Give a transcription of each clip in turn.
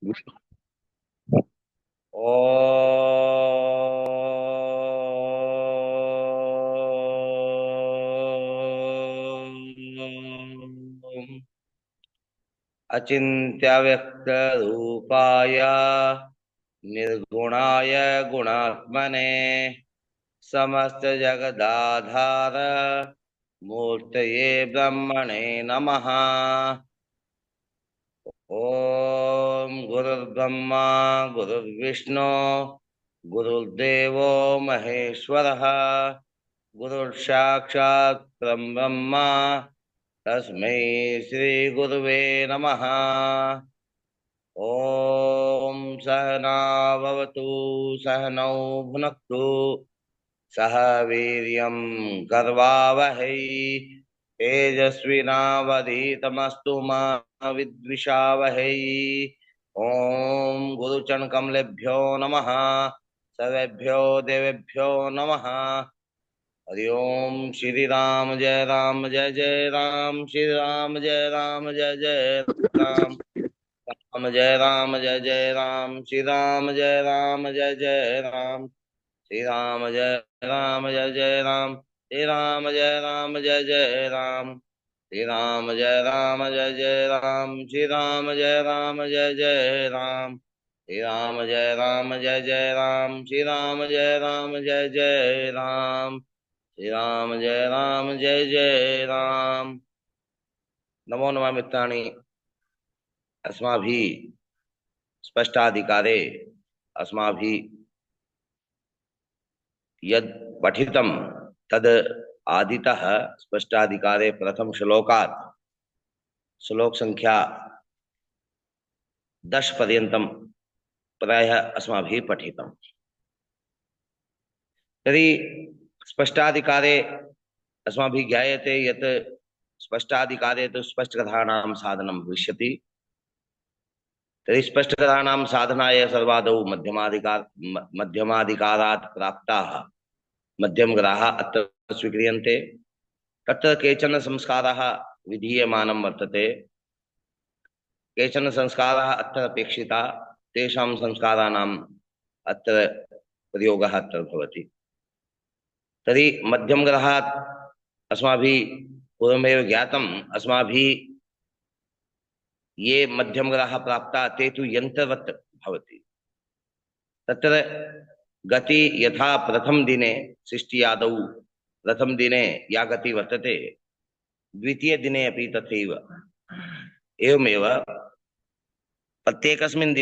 ओम अचिंत्य व्यक्त रूपाय निर्गुणाय गुणात्मने समस्त जगदाधार मूर्तये ब्रह्मणे नमः। ओम गुरुर्ब्रह्मा गुरुर्विष्णु गुरुर्देवो महेश्वरः गुरुर्साक्षात् ब्रह्मा तस्मै श्री गुरुवे नमः। ओम सहना भवतु सहनौ भुनक्तु सह वीर्यं कर्वावहै तेजस्विनावधीतमस्तु मा विद्विषावहै। ओम गुरुचरण कमलेभ्यो नमः सर्वेभ्यो देवेभ्यो नमः। हरि ओम श्री राम जय राम श्री राम जय जय राम राम जय राम श्री राम जय राम श्री राम जय राम श्री राम जय राम श्री राम जय राम श्री राम जय राम श्री राम जय राम श्री राम जय राम श्री राम जय राम। नमो नमः मित्राणि। अस्माभिः स्पष्टाधिकारे अस्माभिः यद् पठितं तद् आदितः स्पष्टाधिकारे प्रथम श्लोकात् श्लोक संख्या 10 पर्यन्तं प्रायः अस्माभिः पठितं। तर्हि स्पष्टाधिकारे अस्माभिः ज्ञायते यत् स्पष्टाधिकारे तु स्पष्टकथानां साधनं भविष्यति। तर्हि स्पष्टकथानां साधनाय सर्वादौ मध्यमाधिकारात् प्राप्ताः मध्यमग्रहाः अत्र स्वीक्रियन्ते। तत्र केचन संस्काराः विधीयमानं वर्तते, केचन संस्काराः अत्र अपेक्षिता, तेषां संस्काराणाम् अत्र प्रयोगः अत्र भवति। तर्हि मध्यमग्रहात् अस्माभिः पूर्वमेव ज्ञातम्। अस्माभिः ये मध्यमग्रहाः प्राप्ता ते तु यन्त्रवत् भवति। तत्र गति यथा प्रथम दिने सृष्टि आदौ प्रथम दिने या गति वर्तते द्वितीय दिने अपि तथैव। एवमेव प्रत्येकस्मिन्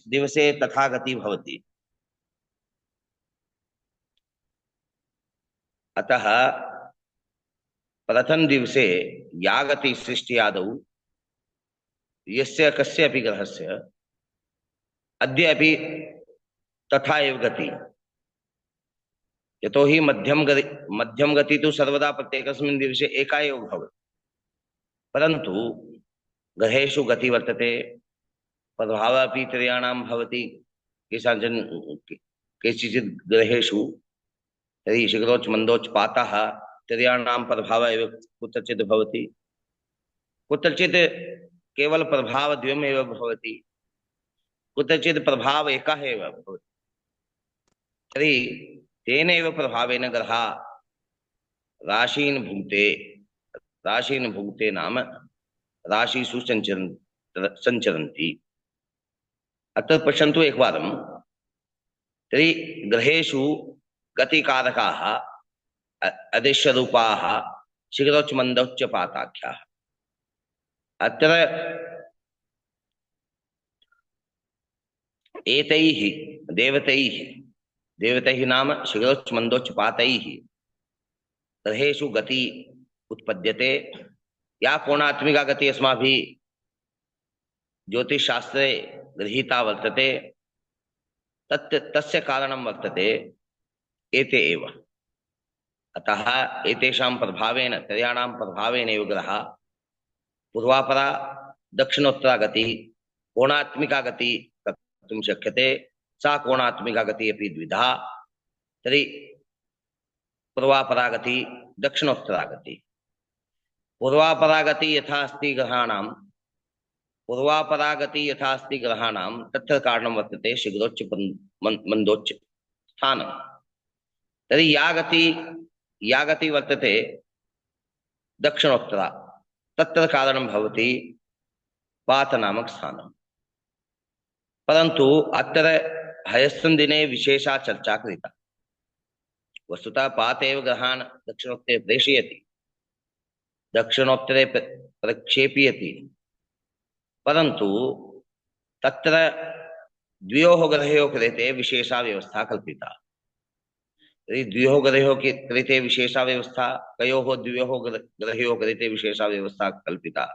दिवसे तथा गति भवति। अतः प्रथम दिवसे या गति सृष्टि आदौ यस्य कस्यापि ग्रहस्य अद्य अपि तथा एव गति। यतोहि मध्यम गति तो सर्वदा प्रत्येकस्मिन् दिवसे एका एव भवति, परन्तु ग्रहेषु गति वर्तते, प्रभावः अपि त्रयाणां भवति। केषुचित् ग्रहेषु तर्हि शीघ्रोच्च मन्दोच्च पातः त्रयाणां प्रभावः एव कुत्रचित् भवति, कुत्रचित् केवल प्रभावद्वयमेव भवति, कुत्रचित् प्रभाव एकः एव भवति। तर्हि तेनैव प्रभावेन ग्रहाः राशीन् भुङ्क्ते नाम राशिषु सञ्चरन्ति। अत्र पश्यन्तु एकवारं। तर्हि ग्रहेषु गतिकारकाः अदृश्यरूपाः शीघ्रोच्च मन्दोच्च पाताख्याः। अत्र एतैः देवतैः नाम शीघ्रोच्च मन्दोच्च पातैः ग्रहेषु गति उत्पद्यते। या कोणात्मिका गति अस्माभिः ज्योतिष शास्त्रे गृहीता वर्तते तस्य कारणं वर्तते एते एव। अतः एतेषां प्रभावेन त्रयाणां प्रभावेन एव ग्रहाः पूर्वापरा दक्षिणोत्तरा गति कोणात्मिका गति कर्तुं शक्यते। सा कोणात्मिका गति अपि द्विधा। तर्हि पूर्वापरा गति दक्षिणोत्तरा गति। पूर्वापरा गति यथा अस्ति ग्रहाणां पूर्वापरागति यथास्ति ग्रहाणां तत्र कारणं वर्तते शीघ्रोच्च मंदोच्च स्थानं। तर्हि या गति वर्तते दक्षिणोत्तरा तत्र कारणं भवति पात नामक स्थानं। परन्तु अत्र ह्यस्तन दिने विशेषा चर्चा कृता। वस्तुतः पात एव ग्रहान् दक्षिणोत्तरे प्रेषयति, दक्षिणोत्तरे प्रक्षेपयति, परन्तु तत्र द्वयोः ग्रहयोः कृते विशेषा व्यवस्था कल्पिता। यदि द्वयोः ग्रहयोः कृते विशेषा व्यवस्था, कयोः द्वयोः ग्रहयोः कृते विशेषा व्यवस्था कल्पिता,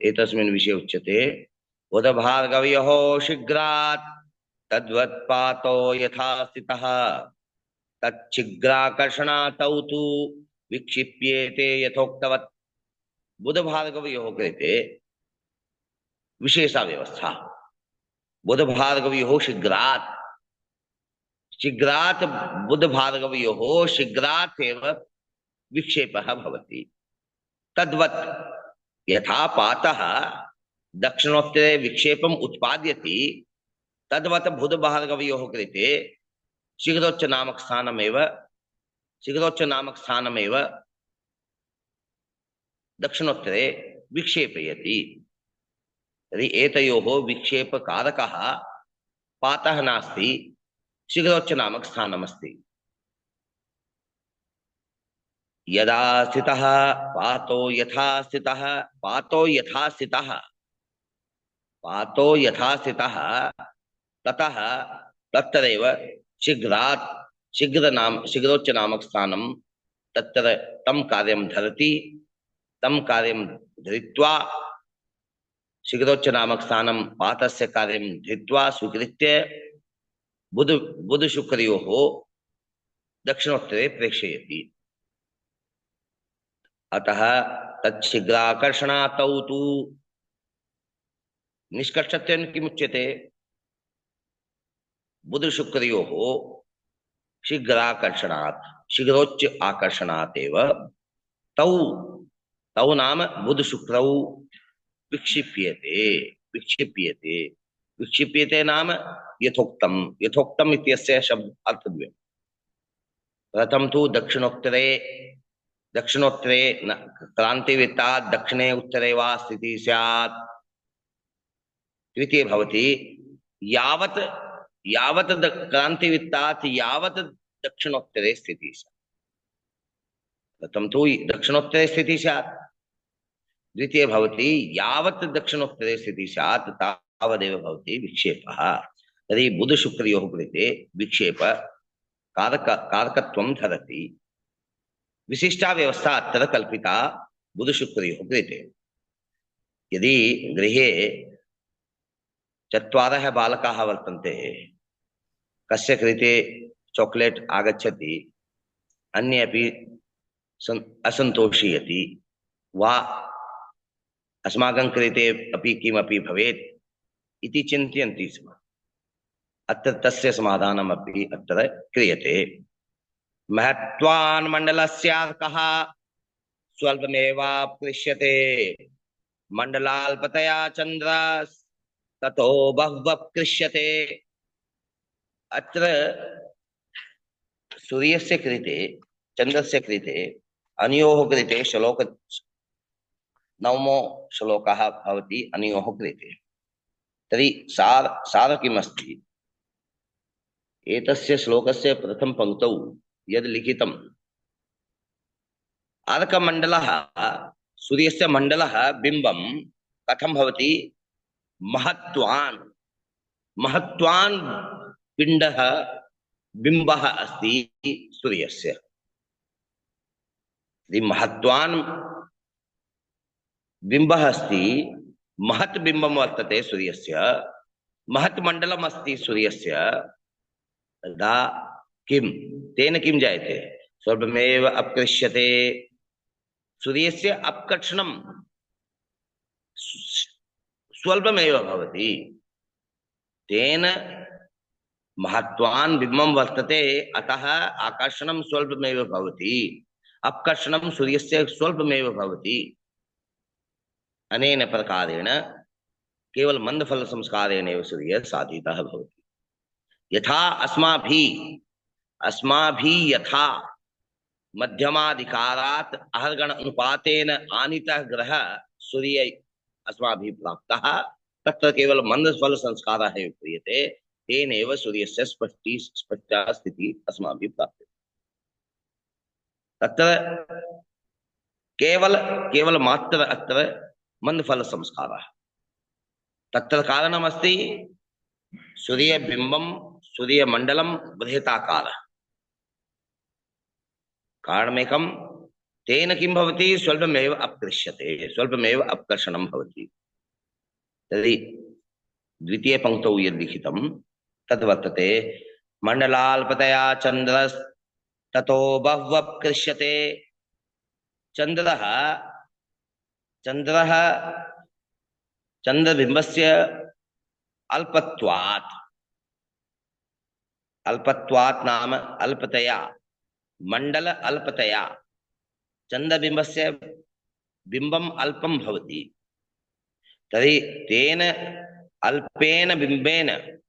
एतस्मिन् विषये उच्यते उदभार्गवयोः शीघ्रात् तद्वत्पातो यथा स्थितः तच्छीघ्राकर्षणातौ तु विक्षिप्येते यथोक्तवत्। बुधभार्गवयोः कृते विशेषा व्यवस्था। बुधभार्गवयोः शीघ्रात् शीघ्रात् बुधभार्गवयोः शीघ्रात् एव विक्षेपः भवति। तद्वत् यथा पातः दक्षिणोत्तरे विक्षेपम् उत्पाद्यति तद्वत् बुधभार्गवयोः कृते शीघ्रोच्च नामक स्थानमेव दक्षिणोत्तरे विक्षेपयति। तर्हि एतयोः विक्षेपकारकः पातः नास्ति, शीघ्रोच्च नामक स्थानमस्ति। यदा स्थितः पातो यथा स्थितः ततः तत्रैव शीघ्रोच्च नामक स्थानं तत्र तं कार्यं धरति। तं कार्यं धृत्वा शीघ्रोच्च नामक स्थानं पातस्य कार्यं धृत्वा स्वीकृत्य बुध शुक्रयोः दक्षिणोत्तरे प्रेषयति। अतः तच्छीघ्राकर्षणातौ तु निष्कर्षत्वेन किमुच्यते? बुध शुक्रयोः शीघ्रोच्च आकर्षणात् एव तौ नाम बुध शुक्रौ विक्षिप्यते नाम यथोक्तम् इत्यस्य शब्द अर्थद्वयम्। प्रथम तो दक्षिणोत्तरे क्रांतिवृत्तात् दक्षिणे उत्तरे वा स्थितिः स्यात्। द्वितीये भवति यावत् क्रांतिवृत्तात् यावत् दक्षिणोत्तरे स्थितिः स्यात्। प्रथम तो दक्षिणोत्तरे स्थितिः स्यात्, द्वितीये भवति यावत् दक्षिणोत्तरे स्थितिः स्यात् तावदेव भवति विक्षेपः। तर्हि बुध शुक्रयोः कृते विक्षेप कारकत्वं धरति। विशिष्टा व्यवस्था अत्र कल्पिता बुध शुक्रयोः कृते। यदि गृहे चत्वारः बालकाः वर्तन्ते, कस्य कृते चॉकलेट आगच्छति, अन्ये अपि असन्तोषयति वा अस्माकं कृते अपि किमपि भवेत् इति चिन्तयन्ति स्म। अत्र तस्य समाधानमपि अत्र क्रियते। महत्वान् मण्डलस्यार्कः स्वल्पमेवाप्कृश्यते मण्डलाल्पतया चन्द्रस् ततो बहुवप्कृश्यते। अत्र सूर्यस्य कृते चन्द्रस्य कृते अनयोः कृते नवमो श्लोकः भवति अनयोः कृते। तर्हि सार किमस्ति? एतस्य श्लोकस्य प्रथम पंक्तौ यद् लिखितम्, अर्कमण्डलः सूर्यस्य मण्डलः बिम्बं कथं भवति? महत्वान् पिण्डः बिम्बः अस्ति सूर्यस्य। महत्वान् बिम्बः अस्ति, महत् बिम्बं वर्तते सूर्यस्य, महत् मण्डलम् अस्ति सूर्यस्य। तदा तेन किं जायते? स्वल्पमेव अपकृश्यते। सूर्यस्य अपकर्षणं स्वल्पमेव भवति। तेन महत्वान् बिम्बं वर्तते, अतः आकर्षणं स्वल्पमेव भवति, अपकर्षणं सूर्यस्य स्वल्पमेव भवति। अनेन प्रकारेण केवल मंदफल संस्कारेणैव सूर्यः साधितः भवति। यथा अस्माभिः यथा मध्यमाधिकारात् अहर्गण अनुपातेन आनीतः ग्रहः सूर्य अस्माभिः प्राप्तः, तत्र केवल मंदफल संस्कारः एव क्रियते, तेनैव सूर्यस्य स्पष्टा स्थितिः अस्माभिः प्राप्यते। तत्र केवल मात्र अत्र मंदफल संस्कारः। तत्र कारणमस्ति सूर्यबिम्बं सूर्यमण्डलं बृहताकारः। कारणमेकं, तेन किं भवति, स्वल्पमेव अपकृष्यते, स्वल्पमेव अपकर्षणं भवति। तर्हि द्वितीय पंक्तौ यद् लिखितं तद् वर्तते, मण्डलाल्पतया चन्द्रस्ततो बह्वपकृष्यते। चन्द्रः चन्द्रबिम्बस्य अल्पत्वात् नाम अल्पतया, मंडल अल्पतया, चन्द्रबिम्बस्य बिम्बम् अल्पं भवति। तर्हि तेन अल्पेन बिम्बेन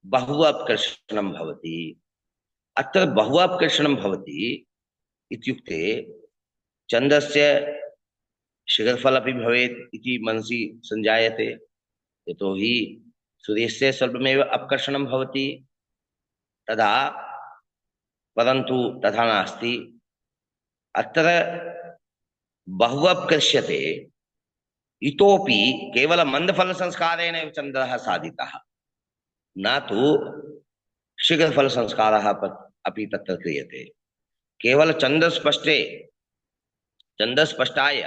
बहु अपकर्षणं भवति। अत्र बहु अपकर्षणं भवति इत्युक्ते चन्द्रस्य शिखरफलपि भवेत् इति मनसि सञ्जायते, यतोहि सूर्यस्य स्वल्पमेव अपकर्षणं भवति तदा, परन्तु तथा नास्ति। अत्र बहु अपकर्ष्यते, इतोपि केवल मंदफल संस्कारेण एव चन्द्रः साधितः, न तु शीघ्रफल संस्कारः अपि तत्र क्रियते। केवल चन्द्रस्पष्टाय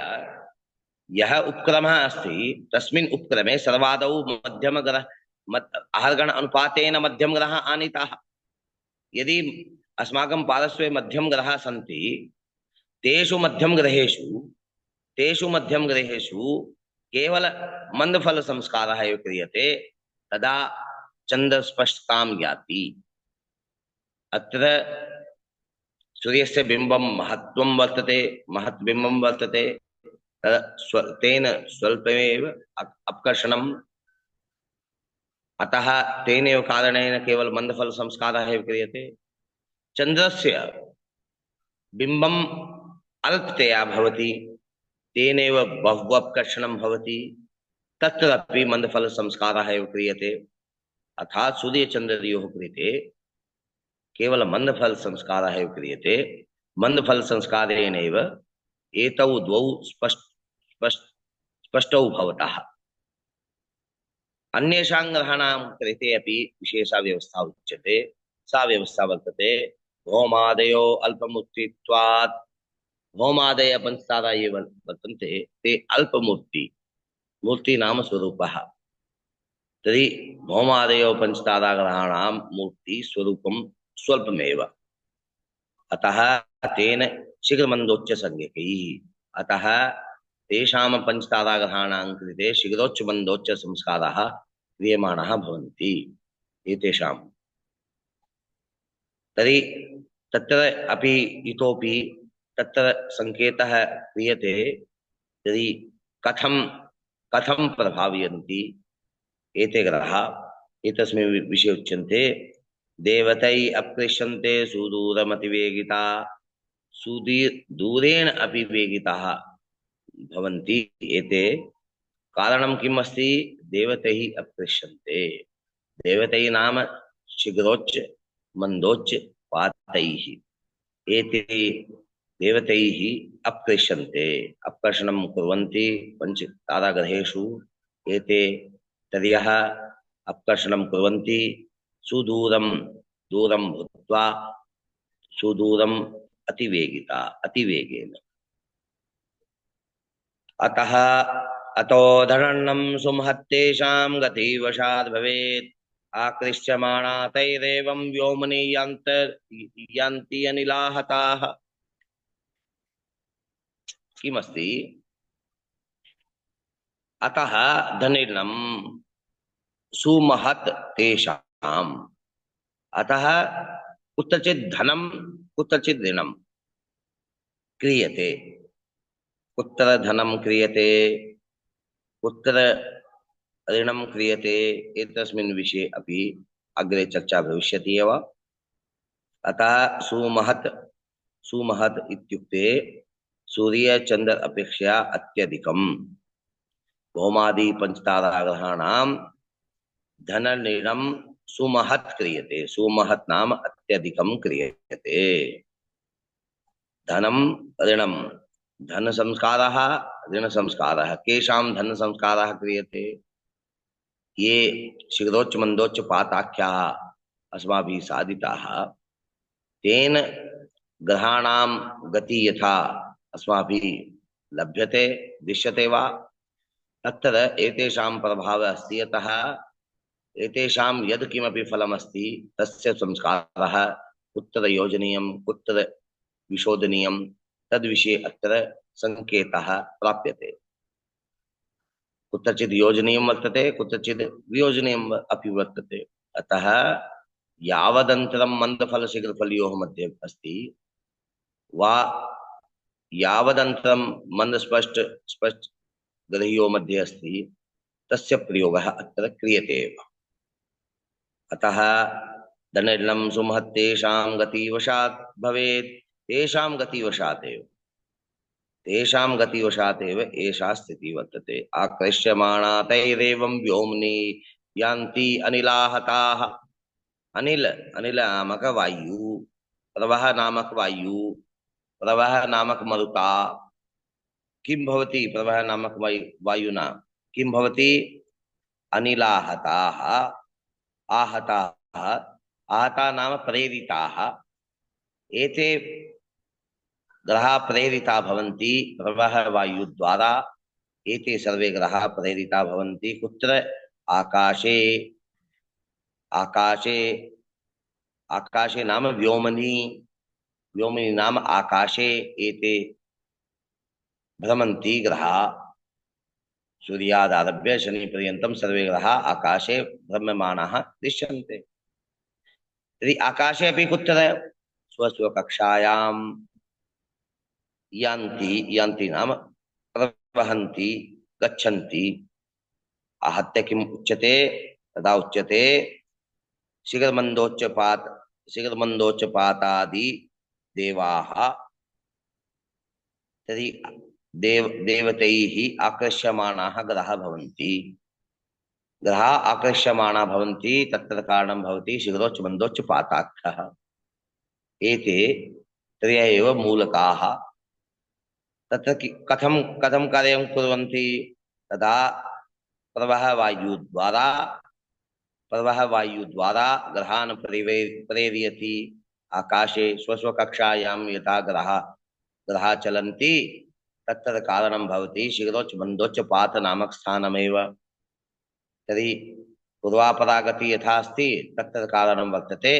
यः उपक्रमः अस्ति, तस्मिन् उपक्रमे सर्वादौ आहर्गण अनुपातेन मध्यम ग्रहः आनीताः। यदि अस्माकं पार्श्वे मध्यम ग्रहाः सन्ति, तेषु मध्यम ग्रहेषु केवल मंदफल संस्कारः एव क्रियते, तदा चन्द्रस्पष्टतां याति। अत्र सूर्यस्य बिम्बं महत्बिम्बं वर्तते, तेन स्वल्पमेव अपकर्षणम्, अतः तेनैव कारणेन केवल मंदफल संस्कारः एव क्रियते। चन्द्रस्य बिम्बम् अल्पतया भवति, तेनैव बहु अपकर्षणं भवति, तत्रापि मंदफल संस्कारः एव क्रियते। अर्थात् सूर्यचन्द्रयोः कृते केवल मंदफल संस्कारः एव क्रियते। मंदफल संस्कारेणैव एतौ द्वौ स्पष्टौ भवतः। अन्येषां ग्रहाणां कृते अपि विशेषा व्यवस्था उच्यते। सा व्यवस्था वर्तते, होमादयो अल्पमूर्तित्वात्। होमादय पंचतारा ये वर्तन्ते, ते मूर्ति नाम स्वरूपः। तर्हि होमादयो पंचताराग्रहाणां मूर्ति स्वरूपं स्वल्पमेव, अतः तेन शीघ्रमन्दोच्च संज्ञकैः। अतः तेषां पंचताराग्रहाणां कृते शीघ्रोच्चमन्दोच्च संस्काराः क्रियमाणाः भवन्ति एतेषां। तर्हि तत्र अपि इतोपि तत्र संकेतः क्रियते। तर्हि कथं प्रभावयन्ति एते ग्रहाः, एतस्मिन् विषये उच्यन्ते, देवतै अपकृष्यन्ते सुदूरमतिवेगिता। दूरेण अपि वेगिताः भवन्ति एते। कारणं किम् अस्ति? देवतैः अपकृष्यन्ते। देवतैः नाम शीघ्रोच्च मंदोच्च पातैः। एते देवतैः अपकृष्यन्ते, अपकर्षणं कुर्वन्ति पंच ताराग्रहेषु। एते तर्यः अपकर्षणं कुर्वन्ति दूरं भूत्वा, सुदूरम् अतिवेगेन। अतो धरण्यं सुमहत्तेषां गतिवशाद् भवेत्। आकृष्यमाणा तैरेवं व्योमनि यान्ति अनिलाहताः। किमस्ति? अतः धनिर्णं सुमहत् तेषाम्। अतः कुत्रचित् धनं कुत्रचित् ऋणं क्रियते। कुत्र धनं क्रियते, कुत्र ऋणं क्रियते एतस्मिन् विषये अपि अग्रे चर्चा भविष्यति एव। अतः सुमहत् इत्युक्ते सूर्यचन्द्र अपेक्षया अत्यधिकम् भौमादि पंचताराग्रहाणां धनऋणं सुमहत् क्रियते। सुमहत् नाम अत्यधिकं क्रियते। धनम ऋणम धन संस्कारः ऋण संस्कारः केषां धन संस्कारः क्रियते ये शीघ्रोच्च मंदोच्च पाताख्याः अस्माभिः साधिताः तेन ग्रहाणां गति यथा अस्माभिः लभ्यते दृश्यते वा तत्र एतेषां प्रभावः अस्ति। अतः एतेषां यद् किमपि फलमस्ति तस्य संस्कारः कुत्र योजनीयं कुत्र विशोधनीयं तद्विषये अत्र संकेतः प्राप्यते। कुत्रचित् योजनीयं वर्तते कुत्रचित् वियोजनीयम् अपि वर्तते। अतः यावदन्तरं मन्दफलशीघ्रफलयोः मध्ये अस्ति वा यावदन्तरं मन्दस्पष्ट ग्रहयोः मध्ये अस्ति तस्य प्रयोगः अत्र क्रियते एव। अतः धनऋणं सुमहत् तेषां गतिवशात् भवेत्। तेषां गतिवशात् एव एषा स्थितिः वर्तते। आकृष्यमाणा तैरेवं व्योम्नि यान्ति अनिलाहताः। अनिल नामक वायु, प्रवह नामक वायु, प्रवह नामक मरुता किं भवति? प्रवह नामक वायुना किं भवति? अनिलाहताः आहताः। आहता नाम प्रेरिताः। एते ग्रहाः प्रेरिता भवन्ति प्रवह वायु द्वारा। एते सर्वे ग्रहाः प्रेरिता भवन्ति कुत्र? आकाशे। आकाशे आकाशे नाम व्योमनि। व्योमनि नाम आकाशे एते भ्रमन्ति ग्रहाः। सूर्यादारभ्य शनि पर्यन्तं सर्वे ग्रहाः आकाशे भ्रम्यमाणाः दृश्यन्ते। यदि आकाशे अपि कुत्र स्वस्वकक्षायां यान्ति नाम प्रवहन्ति गच्छन्ति। आहत्य किम् उच्यते? तदा उच्यते शीघ्रमन्दोच्चपातादि देवाः। तर्हि देवतैः आकृष्यमाणाः ग्रहाः भवन्ति। ग्रहाः आकृष्यमाणाः भवन्ति तत्र कारणं भवति शीघ्रोच्चमन्दोच्चपाताख्यः। एते त्रयः एव मूलकाः। तत्र कथं कार्यं कुर्वन्ति? तदा प्रवह वायु द्वारा ग्रहान् प्रेरयति। आकाशे स्वस्वकक्षायां यथा ग्रहाः चलन्ति तत्र कारणं भवति शीघ्रोच्चमन्दोच्चपात नामक स्थानमेव। तर्हि पूर्वापरागति यथा अस्ति तत्र कारणं वर्तते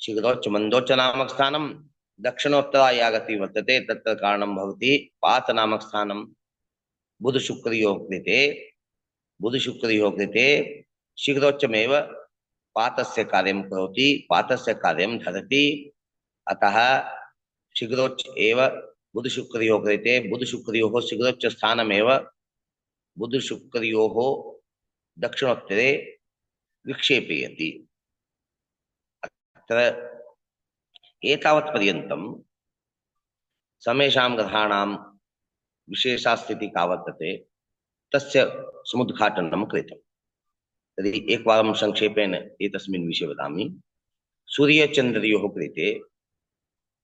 शीघ्रोच्चमन्दोच्च नामक स्थानं। दक्षिणोत्तरा या गतिः वर्तते तत्र कारणं भवति पात नामक स्थानं। बुधशुक्रयोः कृते शीघ्रोच्चमेव पातस्य कार्यं करोति, पातस्य कार्यं धरति। अतः शीघ्रोच्च एव बुधशुक्रयोः कृते बुधशुक्रयोः शीघ्रोच्च स्थानमेव बुधशुक्रयोः दक्षिणोत्तरे विक्षेपयति। अत्र एतावत्पर्यन्तं समेषां ग्रहाणां विशेषा स्थितिः का वर्तते तस्य समुद्घाटनं कृतम्। तर्हि एकवारं संक्षेपेण एतस्मिन् विषये वदामि। सूर्यचन्द्रयोः कृते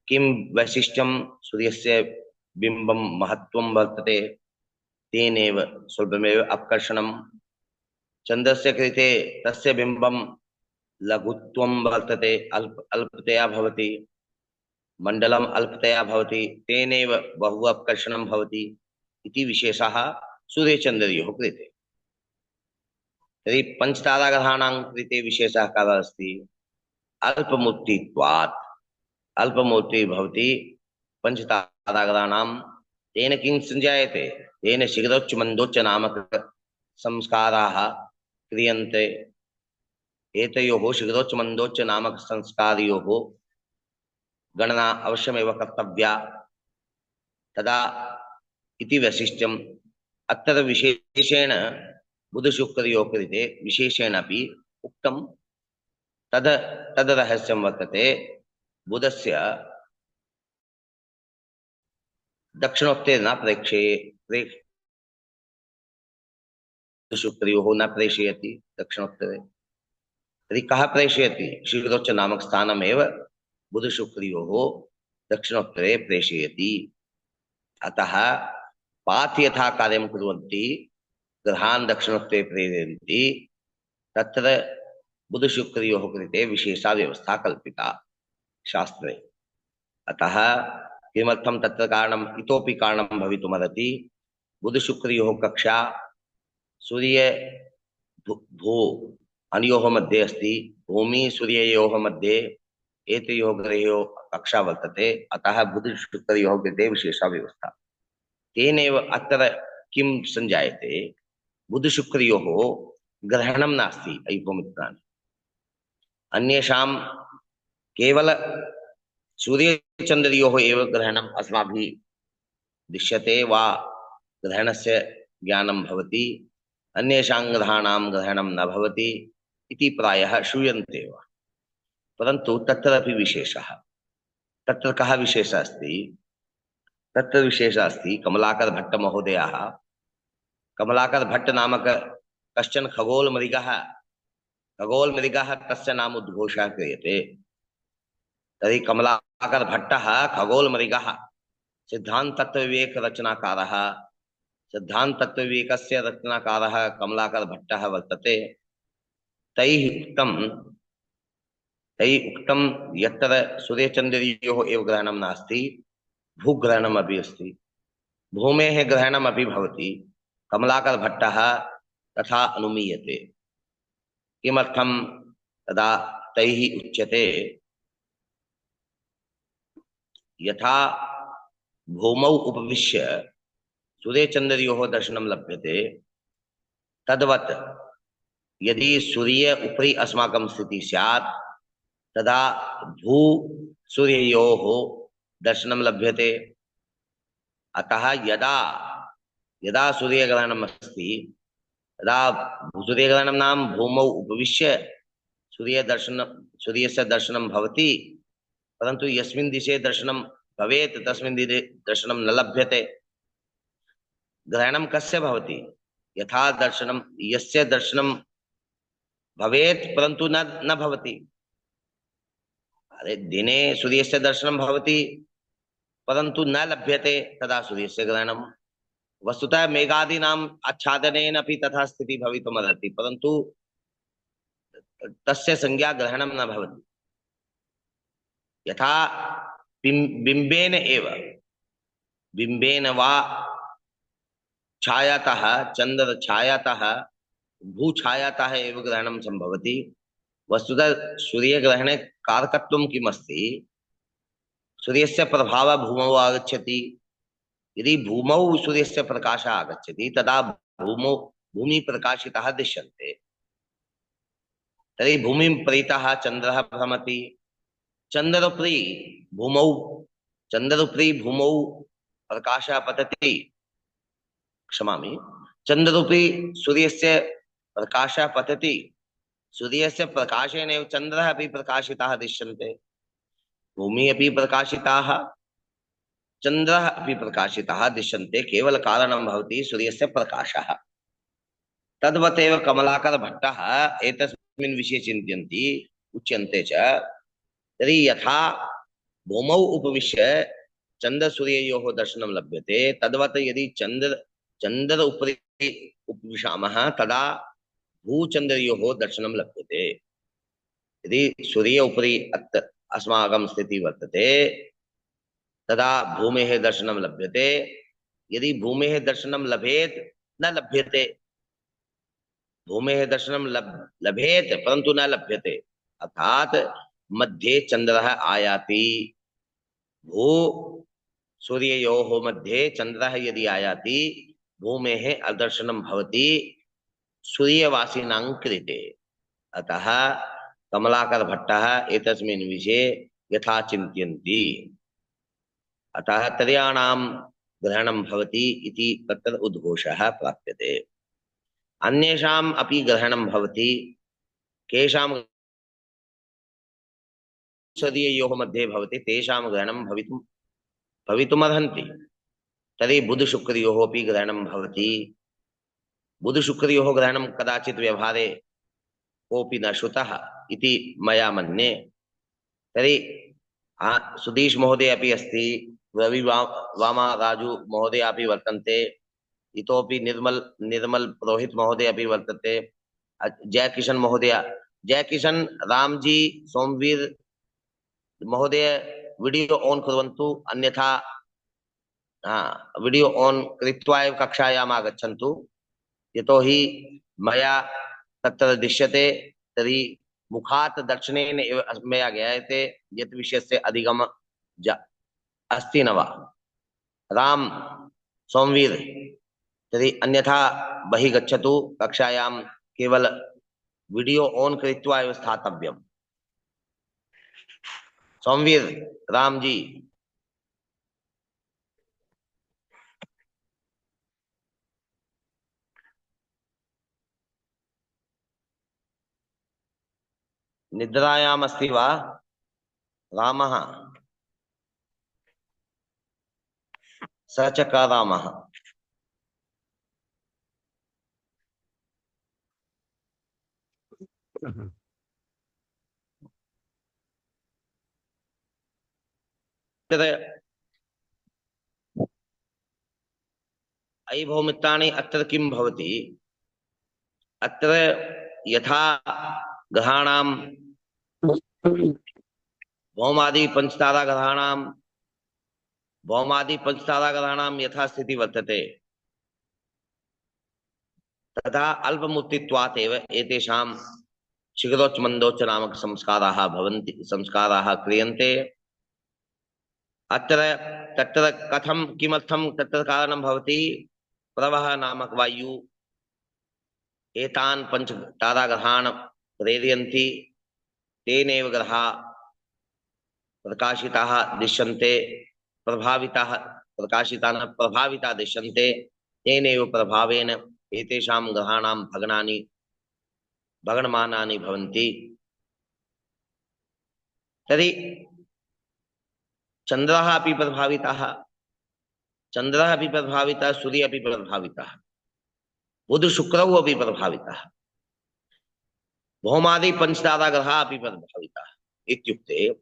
किं वैशिष्ट्यं? सूर्यस्य बिम्बं महत्त्वं वर्तते, तेनैव स्वल्पमेव आकर्षणं। चन्द्रस्य कृते तस्य बिम्बं लघुत्वं वर्तते, अल्पतया भवति, मण्डलम् अल्पतया भवति, तेनैव बहु आकर्षणं भवति इति विशेषः सूर्यचन्द्रयोः कृते। तर्हि पंचताराग्रहाणां कृते विशेषः कः अस्ति? अल्पमूर्तित्वात्। अल्पमूर्तिः भवति पंचताराग्रहाणां। तेन किं सञ्जायते? तेन शीघ्रोच्चमन्दोच्च नामक संस्काराः क्रियन्ते। एतयोः शीघ्रोच्चमन्दोच्च नामक संस्कारयोः गणना अवश्यमेव कर्तव्या। तदा इति वैशिष्ट्यम्। अत्र विशेषेण बुधशुक्रयोः कृते विशेषेण अपि उक्तं तद तद रहस्यं वर्तते बुधस्य दक्षिणोक्ते न शुक्रयोः न प्रेषयति दक्षिणोत्तरे। तर्हि कः प्रेषयति? शीघ्रोच्च नामक स्थानमेव बुधशुक्रयोः दक्षिणोत्तरे प्रेषयति। अतः पाथ यथा कार्यं कुर्वन्ति ग्रहान् दक्षिणोत्तरे प्रेरयन्ति, तत्र बुधशुक्रयोः कृते विशेषा व्यवस्था कल्पिता शास्त्रे। अतः किमर्थं तत्र कारणम् इतोपि कारणं भवितुमर्हति। बुधशुक्रयोः कक्षा सूर्य भू अनयोः मध्ये अस्ति। भूमि सूर्ययोः मध्ये एतयोः ग्रहयोः कक्षा वर्तते। अतः बुधशुक्रयोः कृते विशेषा व्यवस्था। तेनैव अत्र किं सञ्जायते, बुधशुक्रयोः ग्रहणं नास्ति अयि भूमित्राणि। अन्येषां केवल सूर्यचन्द्रयोः एव ग्रहणम् अस्माभिः दृश्यते वा ग्रहणस्य ज्ञानं भवति, अन्येषां ग्रहाणां ग्रहणं न भवति इति प्रायः श्रूयन्ते वा। परन्तु तत्रापि विशेषः। तत्र कः विशेषः अस्ति? तत्र विशेषः अस्ति कमलाकर भट्ट महोदयः। कमलाकर भट्ट नामक कश्चन खगोलमृगः तस्य नाम उद्घोषः क्रियते। तर्हि कमलाकर भट्टः खगोलमृगः सिद्धान्ततत्त्वविवेकरचनाकारः। सिद्धान्ततत्त्वविवेकस्य रचनाकारः कमलाकर भट्टः वर्तते। तैः उक्तं यत्र सूर्यचन्द्रयोः एव ग्रहणं नास्ति, भूग्रहणमपि अस्ति, भूमेः ग्रहणमपि भवति। कमलाकर भट्टः तथा अनुमीयते। किमर्थं तदा तैः उच्यते यथा भूमौ उपविश्य सूर्यचन्द्रयोः दर्शनं लभ्यते, तद्वत् यदि सूर्य उपरि अस्माकं स्थितिः स्यात् तदा भू सूर्ययोः दर्शनं लभ्यते। अतः यदा यदा सूर्यग्रहणम् अस्ति तदा सूर्यग्रहणं नाम भूमौ उपविश्य सूर्यस्य दर्शनं भवति, परन्तु यस्मिन् दिशे दर्शनं भवेत् तस्मिन् दिशे दर्शनं न लभ्यते। ग्रहणं कस्य भवति? यथा दर्शनं यस्य दर्शनं भवेत् परन्तु न भवति। अरे दिने सूर्यस्य दर्शनं भवति परन्तु न लभ्यते, तदा सूर्यस्य ग्रहणं। वस्तुतः मेघादीनाम् आच्छादनेन अपि तथा स्थितिः भवितुमर्हति, परन्तु तस्य संज्ञा ग्रहणं न भवति। यथा बिम्बेन वा छायातः चन्द्रछायातः भूछायातः एव ग्रहणं सम्भवति। वस्तुतः सूर्यग्रहणे कारकत्वं किमस्ति? सूर्यस्य प्रभावः भूमौ आगच्छति। यदि भूमौ सूर्यस्य प्रकाशः आगच्छति तदा भूमि प्रकाशितः दृश्यन्ते। तर्हि भूमिं परितः चन्द्रः भ्रमति। चन्द्रोपरि भूमौ प्रकाशः पतति। क्षमामि, चन्द्रोपरि सूर्यस्य प्रकाशः पतति। सूर्यस्य प्रकाशेन एव चन्द्रः अपि प्रकाशितः दृश्यन्ते। भूमिः अपि प्रकाशिताः, चन्द्रः अपि प्रकाशितः दृश्यन्ते। केवल कारणं भवति सूर्यस्य प्रकाशः। तद्वत् एव कमलाकर भट्टः एतस्मिन् विषये चिन्तयन्ति, उच्यन्ते च। तर्हि यथा भूमौ उपविश्य चन्द्रसूर्ययोः दर्शनं लभ्यते, तद्वत् यदि चन्द्र उपरि उपविशामः तदा भूचन्द्रयोः दर्शनं लभ्यते। यदि सूर्य उपरि अस्माकं स्थितिः वर्तते तदा भूमेः दर्शनं लभ्यते। यदि भूमेः दर्शनं लभेत् न लभ्यते, भूमेः दर्शनं लभेत् परन्तु न लभ्यते, अर्थात् मध्ये चन्द्रः आयाति। भू सूर्ययोः मध्ये चन्द्रः यदि आयाति भूमेः अदर्शनं भवति सूर्यवासिनां कृते। अतः कमलाकर भट्टः एतस्मिन् विषये यथा चिन्तयन्ति। अतः त्रयाणां ग्रहणं भवति इति तत्र उद्घोषः प्राप्यते। अन्येषाम् अपि ग्रहणं भवति, केषां औषधीययोः मध्ये भवति तेषां ग्रहणं भवितुमर्हन्ति। तर्हि बुधशुक्रयोः अपि ग्रहणं भवति। बुधशुक्रयोः ग्रहणं कदाचित् व्यवहारे कोऽपि न श्रुतः इति मया मन्ये। तर्हि सुधीश महोदय अपि अस्ति, रवि वामाराजु महोदय अपि वर्तन्ते, इतोपि निर्मल निर्मल पुरोहित महोदय अपि वर्तते, जयकिशन महोदय, जयकिशन रामजी सोमवीर महोदय वीडियो ऑन कुर्वन्तु, अन्यथा वीडियो ऑन कृत्वा एव कक्षायाम् आगच्छन्तु, यतोहि मया तत्र दृश्यते। तर्हि मुखात् दर्शनेन एव मया ज्ञायते यत् विषयस्य अधिगम अस्ति न वा। राम सोमवीर, तर्हि अन्यथा बहिः गच्छतु, कक्षायां केवल वीडियो ऑन कृत्वा एव स्थातव्यम्। सोमवीर, राम जी, निद्रायाम् अस्ति वा रामः? स चकारामः। अयि भो मित्राणि, अत्र किं भवति, अत्र यथा ग्रहाणां भौमादि पंचताराग्रहाणां यथा स्थिति वर्तते, तथा अल्पमूर्तित्वात् एव एतेषां शिखरोच्च नामक संस्काराः क्रियन्ते। अत्र तत्र कथं किमर्थं तत्र कारणं भवति, प्रवह नामक वायु एतान् पंच ताराग्रहान् प्रेरयन्ति, तेनैव ग्रहाः प्रकाशिताः दृश्यन्ते, प्रभाविता दृश्यन्ते, तेनैव प्रभावेन एतेषां ग्रहाणां भग्नमानानि भवन्ति। तर्हि चन्द्रः अपि प्रभावितः, सूर्यः अपि प्रभावितः, बुध शुक्रौ अपि प्रभावितः, भौमादि पंचताराग्रहाः अपि प्रभाविताः। इत्युक्ते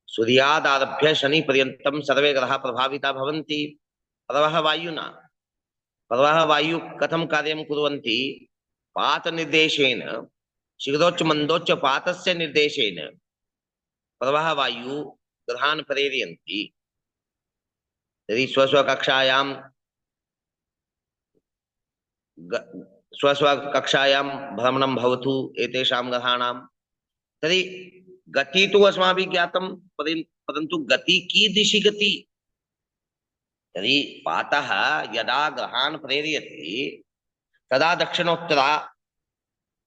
सूर्यादारभ्य शनि पर्यन्तं सर्वे ग्रहाः प्रभाविताः भवन्ति प्रवाह वायुना। प्रवाह वायु कथं कार्यं कुर्वन्ति, पात निर्देशेन, शीघ्रोच्च मंदोच्च पातस्य निर्देशेन प्रवाह वायु ग्रहान् प्रेरयन्ति। यदि स्वस्वकक्षायां भ्रमणं भवतु एतेषां ग्रहाणां, तर्हि गति तु अस्माभिः ज्ञातं, परन्तु गति कीदृशी गति। यदि पातः यदा ग्रहान् प्रेरयति तदा दक्षिणोत्तरा,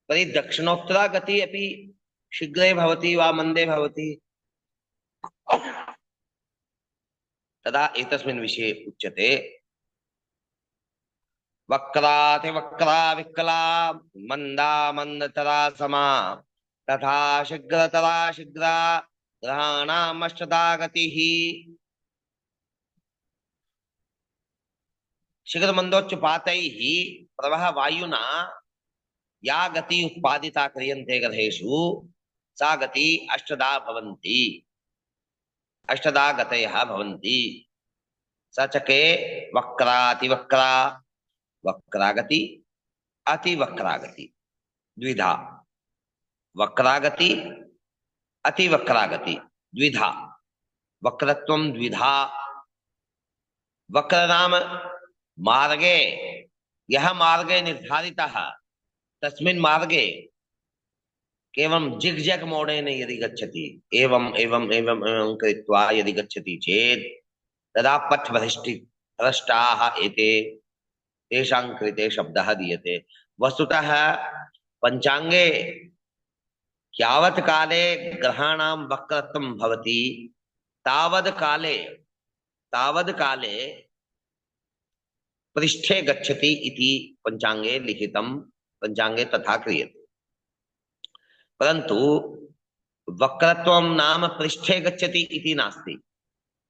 तर्हि दक्षिणोत्तरा गति अपि शीघ्रे भवति वा मन्दे भवति, तदा एतस्मिन् विषये उच्यते वक्रातिवक्रा विकला मंदा मंदतरा समा तथा शीघ्रतरा शीघ्रा ग्रहाणामष्टदा गतिः। शीघ्र मंदोच्चपातैः प्रवह वायुना या गति उत्पादिता क्रियन्ते ग्रहेषु सा गति अष्टदा भवन्ति, अष्टदा गतयः भवन्ति। सचके वक्रातिवक्रा, वक्रागति अतिवक्रागति द्विधा, वक्रागति अतिवक्रागति द्विधा, वक्रत्वं द्विधा। वक्र नाम मार्गे, यह मार्गे निर्धारितः तस्मिन् मार्गे केवलं जिग्जैग मोडेन यदि गच्छति, एवं एवं एवं एवं कृत्वा यदि गच्छति चेत् तदा पथभ्रष्टाः एते, तेषां कृते शब्दः दीयते। वस्तुतः पंचांगे यावत् काले ग्रहाणां वक्रत्वं भवति तावद् काले पृष्ठे गच्छति इति पंचांगे लिखितम् पंचांगे तथा क्रियते। परंतु वक्रत्वं नाम पृष्ठे गच्छति इति नास्ति।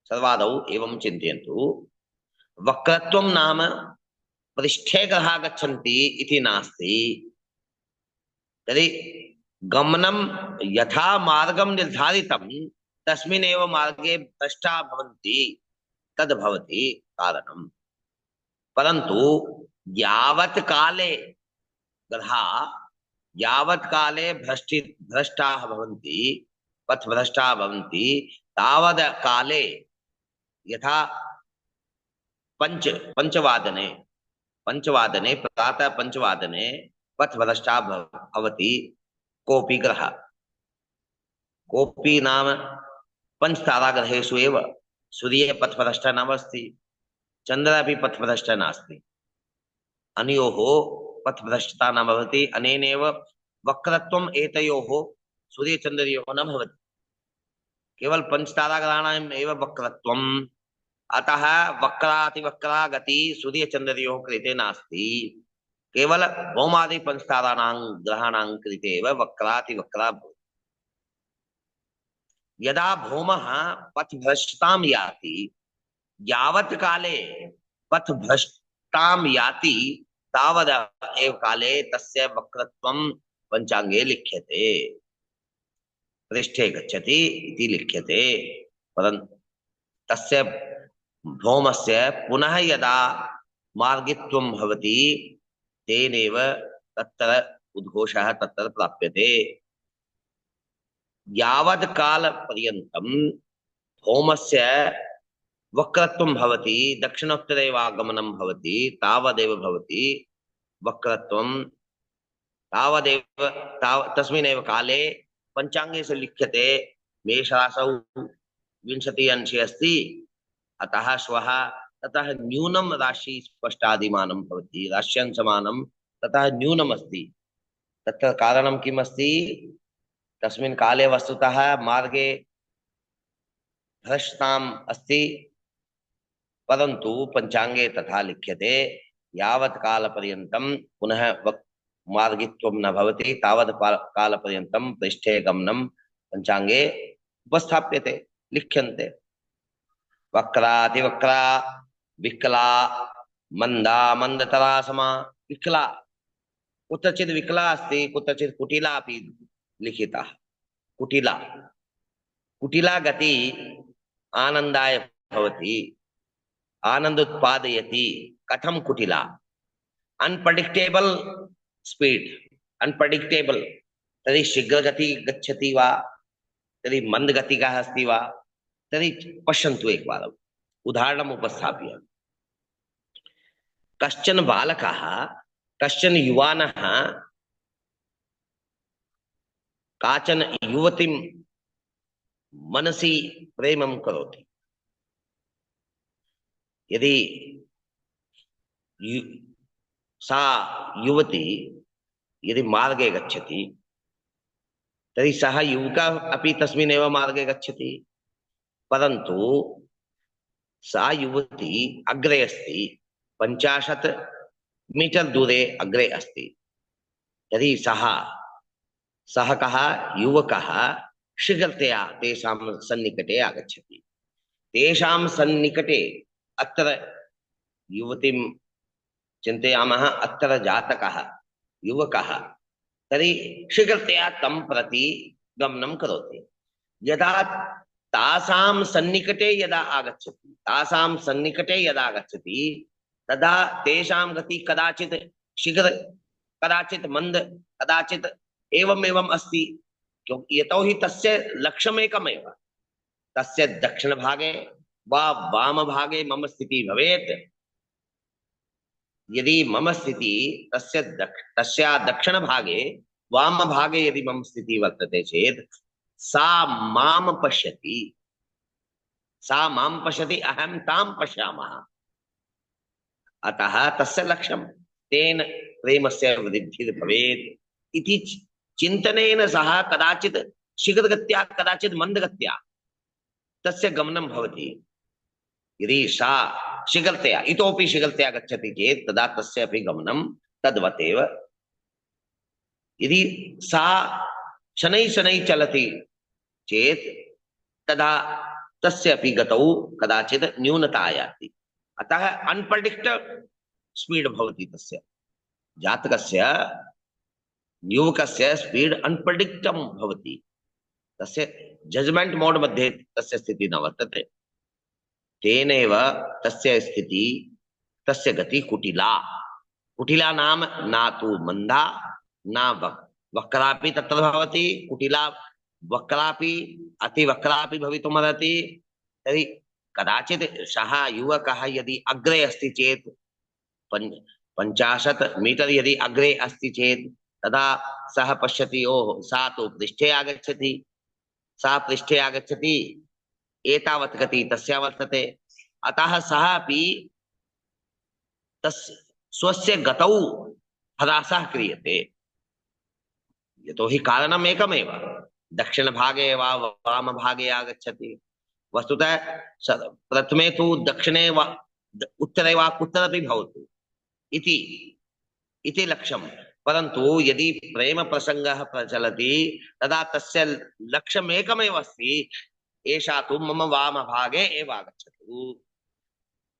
सर्वादौ एवं चिन्तयन्तु। वक्रत्वं नाम पृष्ठे ग्रहाः गच्छन्ति इति नास्ति। तर्हि गमनं यथा मार्गं निर्धारितं तस्मिन्नेव मार्गे भ्रष्टा भवन्ति, तद् भवति कारणम्। परन्तु यावत् काले ग्रहाः यावत् काले भ्रष्टाः भवन्ति, पथभ्रष्टाः भवन्ति, तावत् काले यथा पंचवादने प्रातः पंचवादने पथभ्रष्टा भवति कोऽपि ग्रहः। कोऽपि नाम पंचताराग्रहेषु एव सूर्ये पथभ्रष्टा नास्ति, चन्द्रः अपि पथभ्रष्टा नास्ति। अनयोः पथभ्रष्टता न भवति। अनेनैव वक्रत्वम् एतयोः सूर्यचन्द्रयोः न भवति। केवल पंचताराग्रहाणाम् एव वक्रत्वम्। अतः वक्रातिवक्रा गति सूर्यचन्द्रयोः कृते नास्ति। केवल भौमादि पंचताराणां ग्रहाणां कृते एव वक्रातिवक्रा भवति। यदा भौमः पथभ्रष्टतां याति, यावत् काले पथभ्रष्टतां याति तावद एव काले तस्य वक्रत्वं पंचांगे लिख्यते। पृष्ठे गच्छति इति लिख्यते। परन्तु तस्य भौमस्य पुनः यदा मार्गित्वं भवति तेनैव तत्र उद्घोषः तत्र प्राप्यते। यावत् कालपर्यन्तं भौमस्य वक्रत्वं भवति, दक्षिणोत्तरे वा गमनं भवति, तावदेव भवति वक्रत्वं। तावदेव तस्मिन्नेव काले पंचांगे से लिख्यते। मेषराशौ 20 अंशे अस्ति, अतः श्वः ततः न्यूनं राशि स्पष्टादिमानं भवति। राश्यंशमानं ततः न्यूनम् अस्ति। तत्र कारणं किम् अस्ति? तस्मिन् काले वस्तुतः मार्गे भ्रष्टताम् अस्ति, परन्तु पंचांगे तथा लिख्यते। यावत् कालपर्यन्तं पुनः मार्गित्वं न भवति तावत् कालपर्यन्तं पृष्ठे गमनं पंचांगे उपस्थाप्यते, लिख्यन्ते। वक्रातिवक्रा विकला मंदा मंदतरा समा। विकला कुत्रचित् विकला अस्ति, कुत्रचित् कुटिला अपि लिखिता। कुटिला कुटिला गति आनंदाय भवति, आनंद उत्पादयति। कथं कुटिला? Unpredictable speed, unpredictable. तर्हि शीघ्रगति गच्छति वा, तर्हि मन्दगतिकः अस्ति वा? तर्हि पश्यन्तु एकवारम्। उदाहरणम् उपस्थाप्य, कश्चन बालकः, कश्चन युवानः काचन युवतीं मनसि प्रेमं करोति। यदि सा युवती यदि मार्गे गच्छति तर्हि सः युवकः अपि तस्मिन्नेव मार्गे गच्छति, परन्तु सा युवती अग्रे अस्ति, 50 मीटर् दूरे अग्रे अस्ति। तर्हि सः कः युवकः शीघ्रतया तेषां सन्निकटे आगच्छति। तेषां सन्निकटे अत्र युवतीं चिन्तयामः, अत्र जातकः युवकः, तर्हि शीघ्रतया तं प्रति गमनं करोति। यदा तासां सन्निकटे यदा आगच्छति तदा तेषां गति कदाचित् शीघ्र, कदाचित् मंद, कदाचित् एवमेवम् अस्ति। यतोहि तस्य लक्ष्यमेकमेव। तस्य दक्षिणभागे वा वामभागे मम स्थितिः भवेत्। यदि मम स्थितिः तस्या दक्षिणभागे वामभागे यदि मम स्थितिः वर्तते चेत् सा मां पश्यति, अहं तां पश्यामः। अतः तस्य लक्ष्यं, तेन प्रेमस्य वृद्धिः भवेत् इति चिन्तनेन सह कदाचित् शीघ्रगत्या, कदाचित् मन्दगत्या तस्य गमनं भवति। यदि सा शीघ्रतया, इतोपि शीघ्रतया गच्छति चेत् तदा तस्य अपि गमनं तद्वत् एव यदि सा शनैः शनैः चलति चेत तदा तस्य अपि गतौ कदाचित् न्यूनता आयाति। अतः अनप्रेडिक्टेबल स्पीड भवति तस्य जातकस्य युवकस्य स्पीड अनप्रेडिक्टम भवति। तस्य जजमेंट मोड मध्ये तस्य स्थितिः न वर्तते। तेनैव तस्य स्थिति तस्य गति कुटिला। कुटिला नाम न तु मंदा न वक्रापि तत्र भवति। कुटिला वक्रापि अतिवक्रापि भवितुमर्हति। तर्हि कदाचित् सः युवकः यदि अग्रे अस्ति चेत् 50 मीटर यदि अग्रे अस्ति चेत् तदा सः पश्यति ओह सा तु पृष्ठे आगच्छति। सा पृष्ठे आगच्छति एतावत् गति तस्य वर्तते। अतः सः अपि तस्य स्वस्य गतौ ह्रासः क्रियते। यतोहि कारणम् एकमेव, दक्षिणभागे वा वामभागे आगच्छति। वस्तुतः प्रथमे तु दक्षिणे वा उत्तरे वा कुत्रापि भवतु इति लक्ष्यं। परन्तु यदि प्रेम प्रसंगः प्रचलति तदा तस्य लक्ष्यम् एकमेव अस्ति, एषा तु मम वामभागे एव आगच्छतु।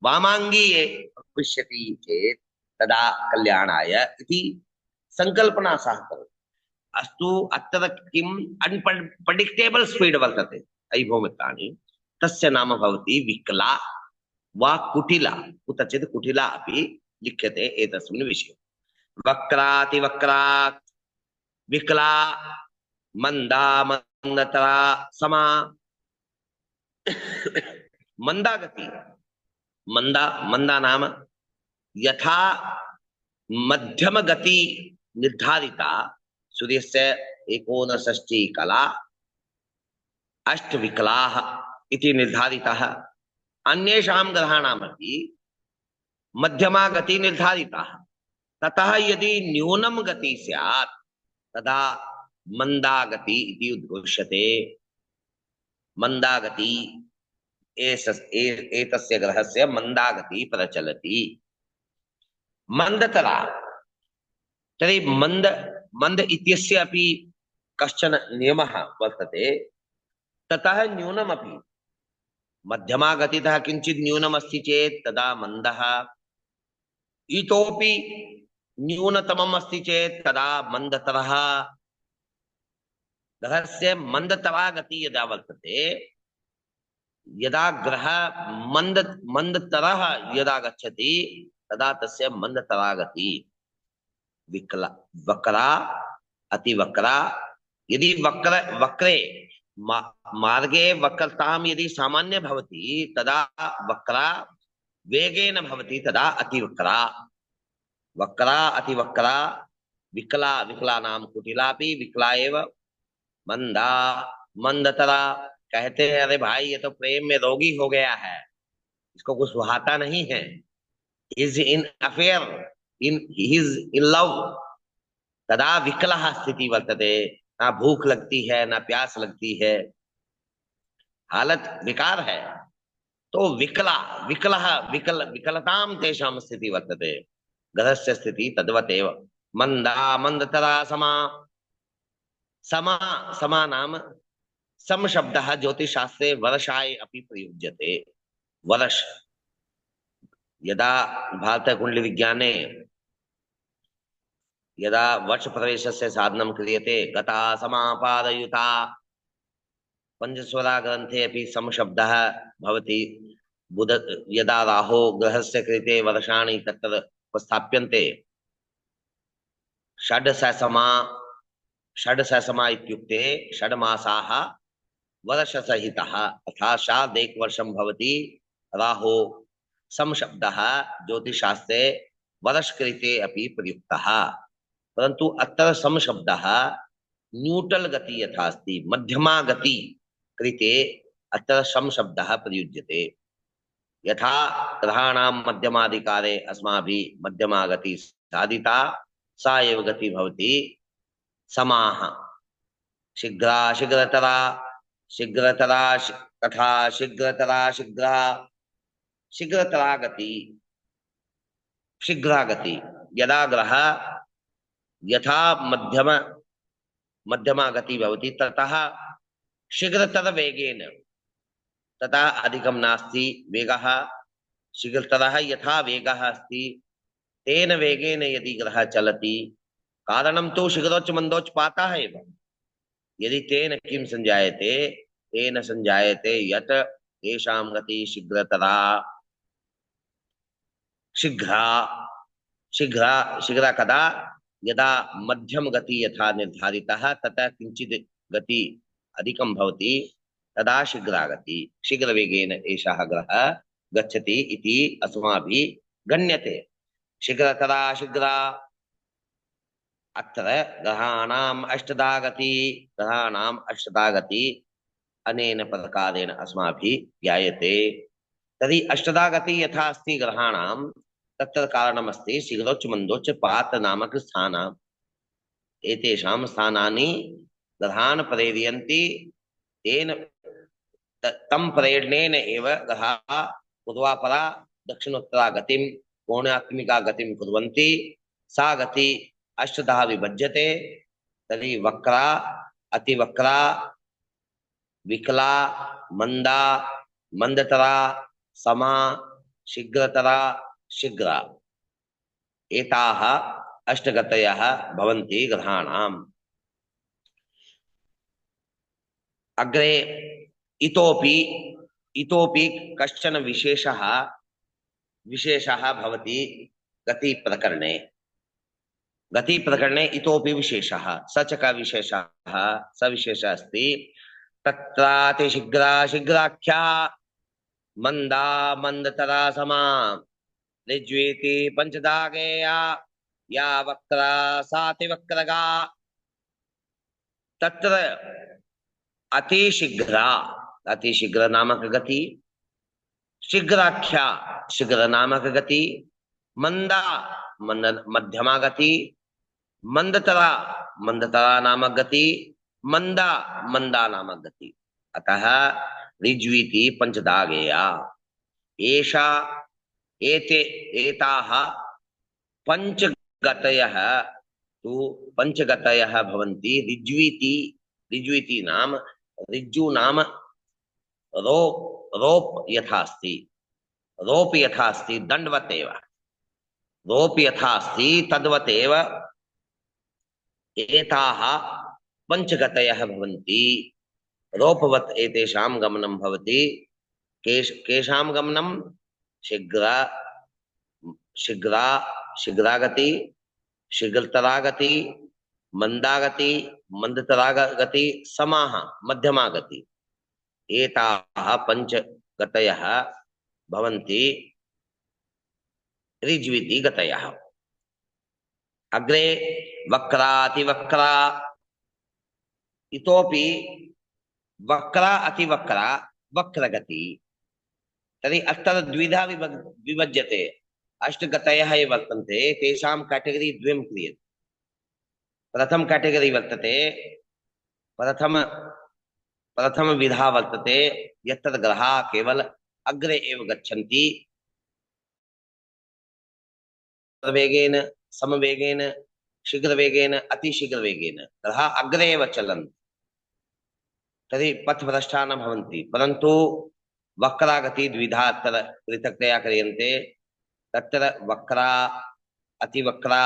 वामाङ्गी भविष्यति चेत् तदा कल्याणाय इति संकल्पना सः करोति। अस्तु अत्र किम् अनप्रेडिक्टेबल स्पीड वर्तते अयि भौमित्राणि, तस्य नाम भवति विकला वा कुटिला। कुत्रचित् कुटिला अपि लिख्यते एतस्मिन् विषये। वक्रातिवक्रा विकला मंदा मंदतरा समा। मंदा गति, मंदा मंदा नाम यथा मध्यम गति निर्धारिता सूर्यस्य 69 कला 8 विकलाः इति निर्धारितः। अन्येषां ग्रहाणामपि मध्यमा गति निर्धारिता। ततः यदि न्यूनं गति स्यात् तदा मंदा गति इति उद्घोष्यते। मंदा गति एतस्य ग्रहस्य मंदा गति प्रचलति। मंदतरा, तर्हि मंद इत्यस्य अपि कश्चन नियमः वर्तते। ततः न्यूनमपि, मध्यमा गतितः किञ्चित् न्यूनमस्ति चेत् तदा मंदः, इतोपि न्यूनतमम् अस्ति चेत् तदा मंदतरः। ग्रहस्य मंदतरा गति यदा वर्तते, यदा ग्रह मंदतरः यदा गच्छति तदा तस्य मंदतरा गति विकला वक्रा अतिवक्रा। यदि वक्रे मार्गे वक्रतां यदि सामान्य भवति तदा वक्रा वेगेन भवति तदा अतिवक्रा। वक्रा अतिवक्रा विकला, विकला नाम कुटिलापि विकला एव। मंदा मंदतरा, कहते हैं अरे भाई ये तो प्रेम में रोगी हो गया है, इसको कुछ सुहाता नहीं है, is in affair, is in love. तदा विकलः स्थिति वर्तते। ना भूख लगती है ना प्यास लगती है, हालत विकार है। तो विकला विकलः विकलतां तेषां स्थिति वर्तते। ग्रहस्य स्थिति तद्वत् एव। मंदा मंदतरा समा। समा समा नाम सम शब्दः ज्योतिषशास्त्रे वर्षाय अपि प्रयुज्यते। वर्ष, यदा भारतकुण्डली विज्ञाने यदा वर्ष प्रवेशस्य साधनं क्रियते, गता समापादयुता, पंचस्वरा ग्रंथे अपि सम शब्दः भवति। बुध यदा राहो ग्रहस्य कृते वर्षाणि तत्र उपस्थाप्यन्ते, षड्समा इत्युक्ते षड्मासाः वर्षसहितः, अर्थात् शारदैकवर्षं भवति। राहो सम शब्दः ज्योतिषशास्त्रे वर्षकृते अपि प्रयुक्तः। परन्तु अत्र सम शब्दः न्यूट्रल गति यथा अस्ति, मध्यमा गति कृते अत्र सम शब्दः प्रयुज्यते। यथा ग्रहाणां मध्यमाधिकारे अस्माभिः मध्यमा गति साधिता, सा एव गति भवति समाः। शीघ्रा शीघ्रतरा, शीघ्रतरा तथा शीघ्रतरा शीघ्रा, शीघ्रतरा गति, शीघ्रा गति। यदा ग्रह यथा मध्यम मध्यमा गति भवति ततः शीघ्रतर वेगेन, तथा अधिकं नास्ति वेगः, शीघ्रतरः यथा वेगः अस्ति तेन वेगेन यदि ग्रहः चलति, कारणं तु शीघ्रोच्च मन्दोच्च पातः एव। यदि तेन किं संजायते, तेन संजायते यत् तेषां गति शीघ्रतरा, शीघ्रा शीघ्रा शीघ्रा कदा, यदा मध्यम गति यथा निर्धारितः तथा किंचित् गति अधिकं भवति तदा शीघ्रा गति, शीघ्रवेगेन एषः ग्रहः गच्छति इति अस्माभिः गण्यते। शीघ्रतरा शीघ्रा, अत्र ग्रहाणाम् अष्टधा गति, ग्रहाणाम् अष्टधा गति अनेन प्रकारेण अस्माभिः ज्ञायते। तर्हि अष्टधा गति यथा अस्ति ग्रहाणां, तत्र कारणमस्ति शीघ्रोच्च मन्दोच्च पात नामक स्थानानि, एतेषां स्थानानि ग्रहान् प्रेरयन्ति, तेन तं प्रेरणेन एव ग्रहाः पूर्वापरा दक्षिणोत्तरा गतिं कोणात्मिका गतिं कुर्वन्ति। सा गति अष्टधा विभज्यते। तर्हि वक्रा, अतिवक्रा, विकला, मंदा, मंदतरा, समा, शीघ्रतरा, शीघ्रा, एताः अष्टगतयः भवन्ति ग्रहाणाम्। अग्रे इतोपि इतोपि कश्चन विशेषः भवति गति प्रकरणे। गति प्रकरणे इतोपि विशेषः, स च कः विशेषः, स विशेषः अस्ति तत्रातिशीघ्रा शीघ्राख्या मंदा मंदतरा समा ऋज्वेति पंचधा गेया या वक्रा सातिवक्रगा। तत्र अतिशीघ्रा, अतिशीघ्र नामक गति, शीघ्राख्या शीघ्र नामक गति, मंदा मध्यमा गति, मंदतरा मंदतरा नामक गति, मंदा मंदा नामक गति। अतः ऋज्वीति पंचधा गेया, एषा एते एताः पंचगतयः तु पंचगतयः भवन्ति। ऋज्वीति, ऋज्वीति नाम, ऋज्जु नाम रोप यथा अस्ति, रोप यथा अस्ति दंडवत् एव, रोप यथा अस्ति तद्वत् एव एताः पंचगतयः भवन्ति। रोपवत् एतेषां गमनं भवति। केषां गमनं? शीघ्रा शीघ्रा शीघ्रागति, शीघ्रतरा गति, मंदागति, मंदतरा गति, समाः मध्यमा गति, एताः पंचगतयः भवन्ति ऋज्विति गतयः। अग्रे वक्रातिवक्रा, इतोपि वक्रा अतिवक्रा वक्रगति। तर्हि अत्र द्विधा विभज्यते, अष्टगतयः ये वर्तन्ते तेषां कैटेगरी द्वयं क्रियते। प्रथम कैटेगरी वर्तते, प्रथम विधा वर्तते यत्र ग्रहाः केवल अग्रे एव गच्छन्ति, वेगेन, समवेगेन, शीघ्रवेगेन, अतिशीघ्रवेगेन ग्रहाः अग्रे एव चलन्ति, तर्हि पथभ्रष्टाः न भवन्ति। परन्तु वक्रागति द्विधा अत्र पृथक्तया क्रियन्ते। तत्र वक्रा अतिवक्रा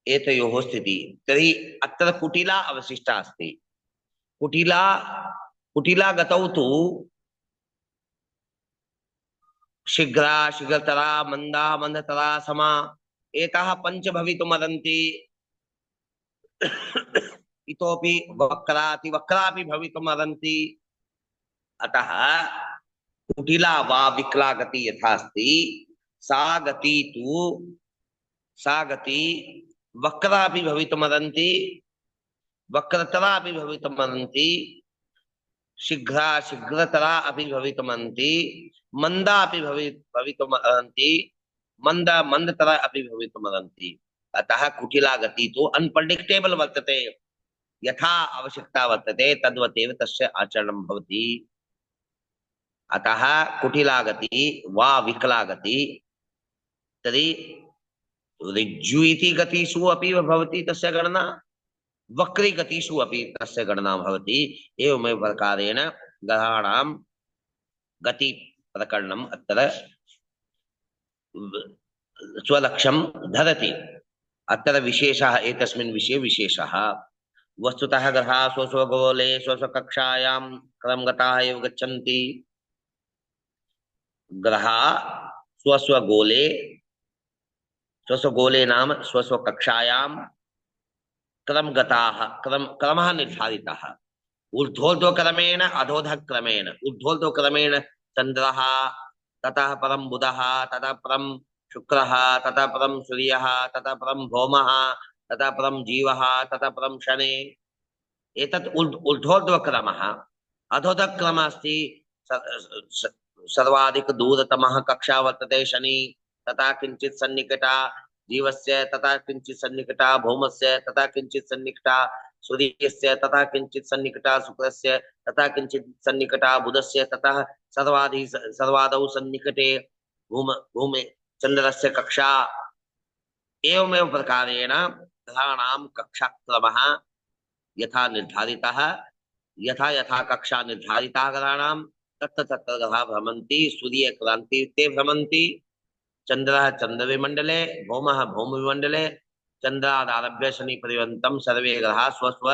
एतयोः स्थितिः। तर्हि अत्र कुटिला अवशिष्टा अस्ति। कुटिला गतौ तु शीघ्रा शीघ्रतरा मंदा मंदतरा समा, एताः पञ्च भवितुमर्हन्ति। इतोपि वक्रा अतिवक्रापि भवितुमर्हन्ति। अतः कुटिला वा विकला गति यथा अस्ति, सा गति वक्रापि भवितुमर्हन्ति, वक्रतरा अपि भवितुमर्हन्ति, शीघ्रा शीघ्रतरा अपि भवितुमर्हन्ति, मंदा अपि भवितुमर्हन्ति, मंदा मंदतरा अपि भवितुमर्हन्ति। अतः कुटिला गति तु अनप्रेडिक्टेबल वर्तते, यथा आवश्यकता वर्तते तद्वत् एव तस्य आचरणं भवति। अतः कुटिला गति वा विकला गति, तर्हि ऋज्जु इति गतिषु अपि भवति तस्य गणना, वक्री गतिषु अपि तस्य गणना भवति। एवमेव प्रकारेण ग्रहाणां गति प्रकरणम् अत्र स्वलक्ष्यं धरति। अत्र विशेषः एतस्मिन् विषये विशेषः। वस्तुतः ग्रहाः स्वस्वगोले स्वस्वकक्षायां क्रमगताः एव गच्छन्ति। ग्रहाः स्वस्वगोले, स्वस्वगोले नाम स्वस्वकक्षायां क्रमगताः, क्रमः निर्धारितः। ऊर्ध्वोर्ध्वक्रमेण अधोधक्रमेण, ऊर्ध्वोर्ध्वक्रमेण चन्द्रः, ततः परं बुधः, ततः परं शुक्रः, ततः परं सूर्यः, ततः परं भौमः, ततः परं जीवः, ततः परं शनि। एतत् ऊर्ध्वोर्ध्वक्रमः। अधोधक्रमः अस्ति सर्वाधिक दूरतमः कक्षा वर्तते शनि, तथा किञ्चित् सन्निकटा जीवस्य, तथा किञ्चित् सन्निकटा भौमस्य, तथा किञ्चित् सन्निकटा सूर्यस्य, तथा किञ्चित् सन्निकटा शुक्रस्य, तथा किञ्चित् सन्निकटा बुधस्य, ततः सर्वादौ सन्निकटे भूमे चन्द्रस्य कक्षा। एवमेव प्रकारेण ग्रहाणां कक्षाक्रमः यथा निर्धारितः, यथा यथा कक्षा निर्धारिता ग्रहाणां तत्र तत्र ग्रहाः भ्रमन्ति। सूर्यक्रान्ति ते भ्रमन्ति, चन्द्रः चन्द्रविमण्डले, भौमः भौमविमण्डले, चन्द्रादारभ्य शनिपर्यन्तं सर्वे ग्रहाः स्वस्व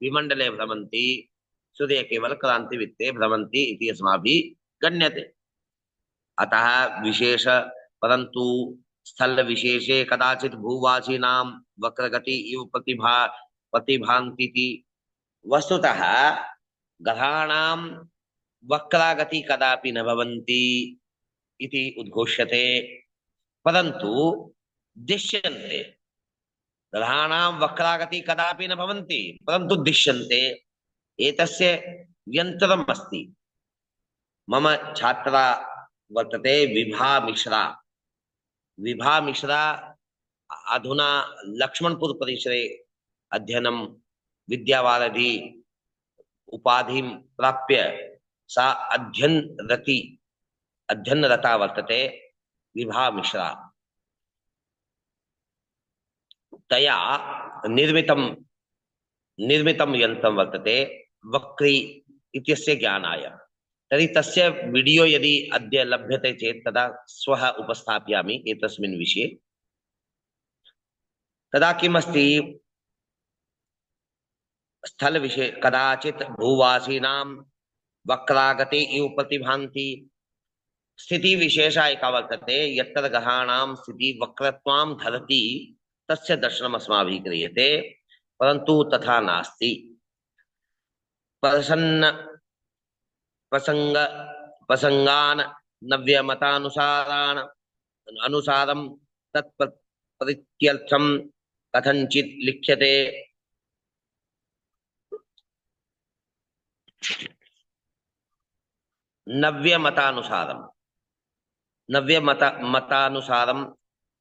विमण्डले भ्रमन्ति। सूर्य केवल क्रान्तिवृत्ते भ्रमन्ति इति अस्माभिः गण्यते। अतः विशेष परन्तु स्थल विशेषे कदाचित् भूवासीनां वक्रगति इव प्रतिभान्ति। वस्तुतः ग्रहाणां वक्रागति कदापि न भवन्ति इति उद्घोष्यते, परन्तु दृश्यन्ते। ग्रहाणां वक्रागति कदापि न भवन्ति परन्तु दृश्यन्ते। एतस्य यन्त्रम् अस्ति। मम छात्रा वर्तते विभा मिश्रा। विभा मिश्रा अधुना लक्ष्मणपुर परिसरे अध्ययनं विद्यावारिधि उपाधिं प्राप्य सा अध्ययनरता वर्तते। विभा मिश्रा तया निर्मितं यन्त्रं वर्तते वक्री इत्यस्य ज्ञानाय। तर्हि तस्य वीडियो यदि अद्य लभ्यते चेत् तदा श्वः उपस्थापयामि एतस्मिन् विषये। तदा किमस्ति, स्थल विषये कदाचित् भूवासीनां वक्रागति इव प्रतिभान्ति। स्थिति विशेषा एका वर्तते, यत्र ग्रहाणां स्थिति वक्रत्वां धरति तस्य दर्शनम् अस्माभिः क्रियते, परन्तु तथा नास्ति। प्रसंगान अनुसारं तत्प्रत्यर्थं कथंचित् लिख्यते। नव्यमतानुसारं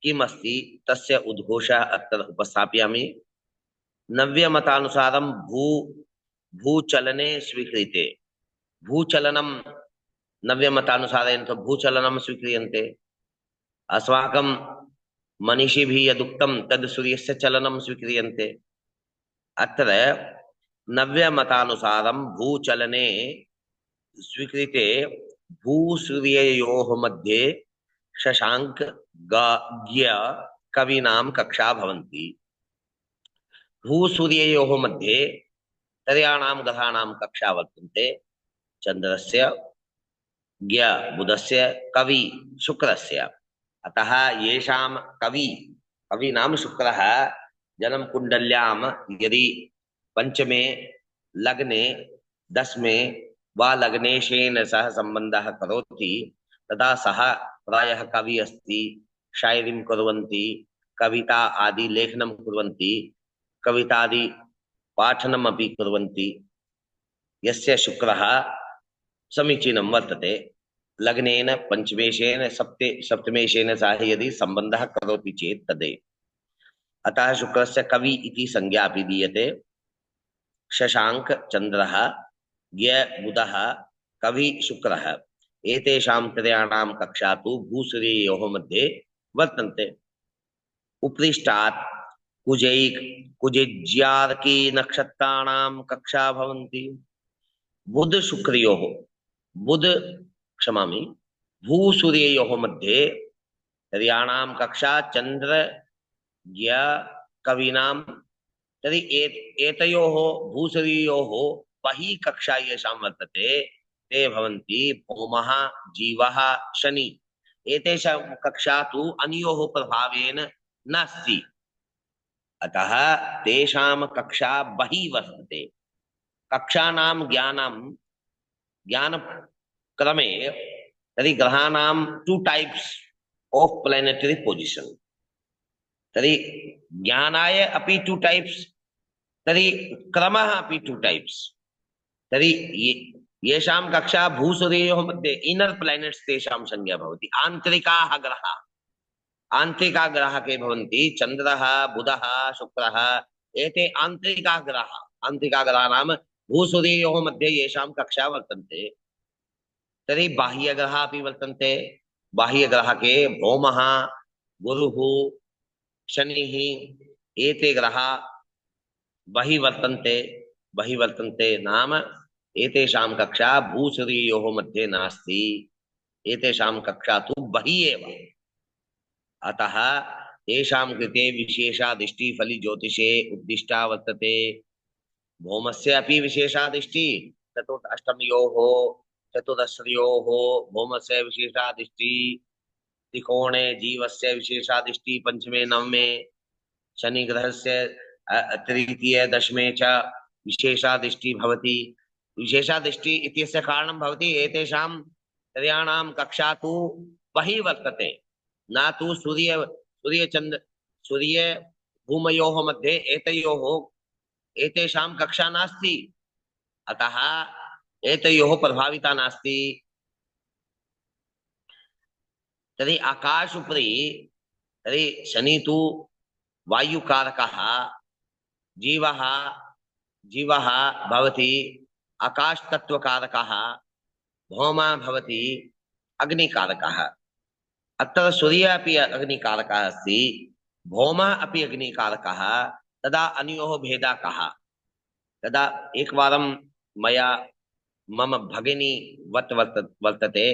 किमस्ति तस्य उद्घोषः अत्र उपस्थापयामि। नव्यमतानुसारं भूचलने स्वीकृते, भूचलनं नव्यमतानुसारेण तो भूचलनं स्वीक्रियन्ते। अस्माकं मनीषिभिः यदुक्तं तद् सूर्यस्य चलनं स्वीक्रियन्ते। अत्र नव्यमतानुसारं भूचलने स्वीकृते भूसूर्ययोः मध्ये शशांक ज्ञ कवीनां कक्षा भवन्ति। भूसूर्ययोः मध्ये त्रयाणां ग्रहाणां कक्षा वर्तन्ते, चन्द्रस्य, ज्ञ बुधस्य, कवि शुक्रस्य। अतः येषां कवि नाम शुक्रः जन्म कुण्डल्यां यदि पंचमे लग्ने 10 वा लग्नेशेन सह संबंधः करोति तदा सः प्रायः कवि अस्ति। शायरीं कुर्वन्ति, कविता आदि लेखनं कुर्वन्ति, कवितादि पाठनम् अपि कुर्वन्ति। यस्य शुक्रः समीचीनं वर्तते, लग्नेन पंचमेशेन सप्तमेशेन सह यदि संबंधः करोति चेत् तदेव। अतः शुक्रस्य कवि इति संज्ञा अपि दीयते। शशांक चन्द्रः, ज्ञ बुधः, कवि शुक्रः, एतेषां त्रयाणां कक्षा तु भूसूर्ययोः मध्ये वर्तन्ते। उपरिष्टात् कुजैक कुजिज्यार्की नक्षत्राणां कक्षा भवन्ति। बुध शुक्रयोः बुध क्षमामि भूसूर्ययोः मध्ये तर्याणां कक्षा चंद्र ज्ञ कवीनां तर्हि एतयोः भूसूर्ययोः बहिः कक्षा येषां वर्तते ते भवन्ति भौमः जीवः शनि। एतेषां कक्षा तु अनयोः प्रभावेन नास्ति, अतः तेषां कक्षा बहिः वर्तते। कक्षानां ज्ञान क्रमे तर्हि ग्रहाणां two types of planetary position. तर्हि ज्ञानाय अपि टू टाइप्स, तर्हि क्रमः अपि टू टाइप्स। तर्हि येषां कक्षा भूसूर्ययोः मध्ये इनर प्लैनेट्स तेषां संज्ञा भवति। आन्तरिकाः ग्रहाः, आन्तरिकाः ग्रहाः के भवन्ति चन्द्रः बुधः शुक्रः, एते आन्तरिकाः ग्रहाः। आन्तरिकाः ग्रहाणां भूसूर्ययोः मध्ये येषां कक्षा वर्तन्ते। तर्हि बाह्यग्रहाः अपि वर्तन्ते। बाह्यग्रहाः के भौमः गुरुः शनिः, एते ग्रहाः बहिः वर्तन्ते नाम एतेषां कक्षा भूसूर्ययोः मध्ये नास्ति, एतेषां कक्षा तु बहिः एव। अतः तेषां कृते विशेषा दृष्टिः फलि ज्योतिषे उद्दिष्टा वर्तते। भौमस्य अपि विशेषा दृष्टिः चतुर्थ अष्टमयोः चतुरस्रयोः भौमस्य विशेषा दृष्टिः, त्रिकोणे जीवस्य विशेषा दृष्टिः पंचमे नवमे, शनि ग्रहस्य तृतीय दशमे च विशेषा दृष्टिः भवति। विशेषा दृष्टिः इत्यस्य कारणं भवति एतेषां त्रयाणां कक्षा तु बहिः वर्तते, न तु सूर्य भूमयोः मध्ये एतयोः एतेषां कक्षा नास्ति, अतः एतयोः प्रभाविता नास्ति। तर्हि आकाश उपरि तर्हि शनि तु वायुकारकः, जीवः जीवः भवति आकाशतत्त्वकारकः, भौमः भवति अग्निकारकः। अत्र सूर्यः अपि अग्निकारकः अस्ति, भौमः अपि अग्निकारकः। तदा अनयोः भेदः कः? तदा एकवारं मया मम भगिनी वर्तते,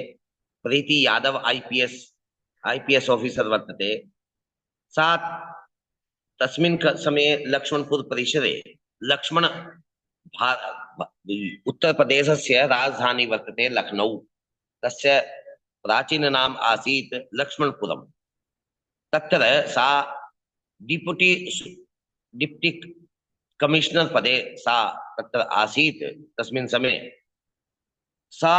प्रीति यादव आईपीएस ऑफिसर वर्तते। सा तस्मिन् समये लक्ष्मणपुर परिसरे लक्ष्मण उत्तर प्रदेशस्य राजधानी वर्तते लखनऊ, तस्य प्राचीन नाम आसीत् लक्ष्मणपुरम्। तत्र सा डिप्टी कमिश्नर पदे सा तत्र आसीत्। तस्मिन् समये सा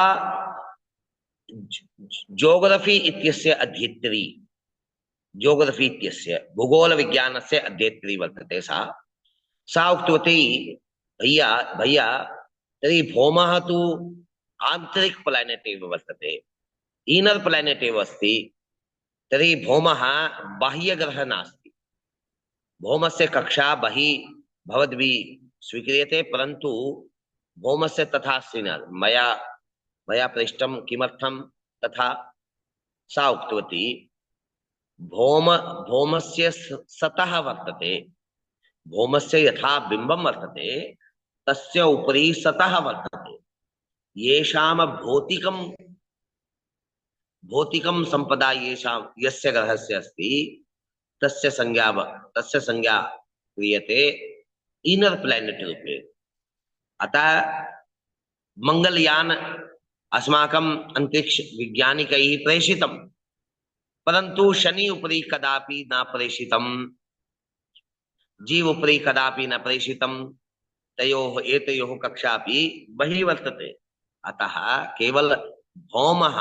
जोग्रफी इत्यस्य अध्येत्री, जोग्रफी इत्यस्य भूगोलविज्ञानस्य अध्येत्री वर्तते। सा उक्तवती, भैया भैया तर्हि भौमः तु आन्तरिक प्लैनेट एव वर्तते, इनर प्लैनेट एव अस्ति। तर्हि भौमः बाह्यग्रहः नास्ति। भौमस्य कक्षा बहिः भवद्भिः स्वीक्रियते, परन्तु भौमस्य तथा अस्ति न। मया पृष्टं किमर्थं तथा। सा उक्तवती, भौमस्य सतः वर्तते, भौमस्य यथा बिम्बं वर्तते तस्य उपरि सतः वर्तते। येषां भौतिकं संपदा येषां यस्य ग्रहस्य अस्ति तस्य संज्ञा क्रियते इनर प्लैनेट रूपे। अतः मंगलयान अस्माकं अंतरिक्ष वैज्ञानिकैः प्रेषितं, परन्तु शनि उपरि कदापि न प्रेषितं, जीव उपरि कदापि न प्रेषितं। तयोः एतयोः कक्षापि बहिः वर्तते। अतः केवल भौमः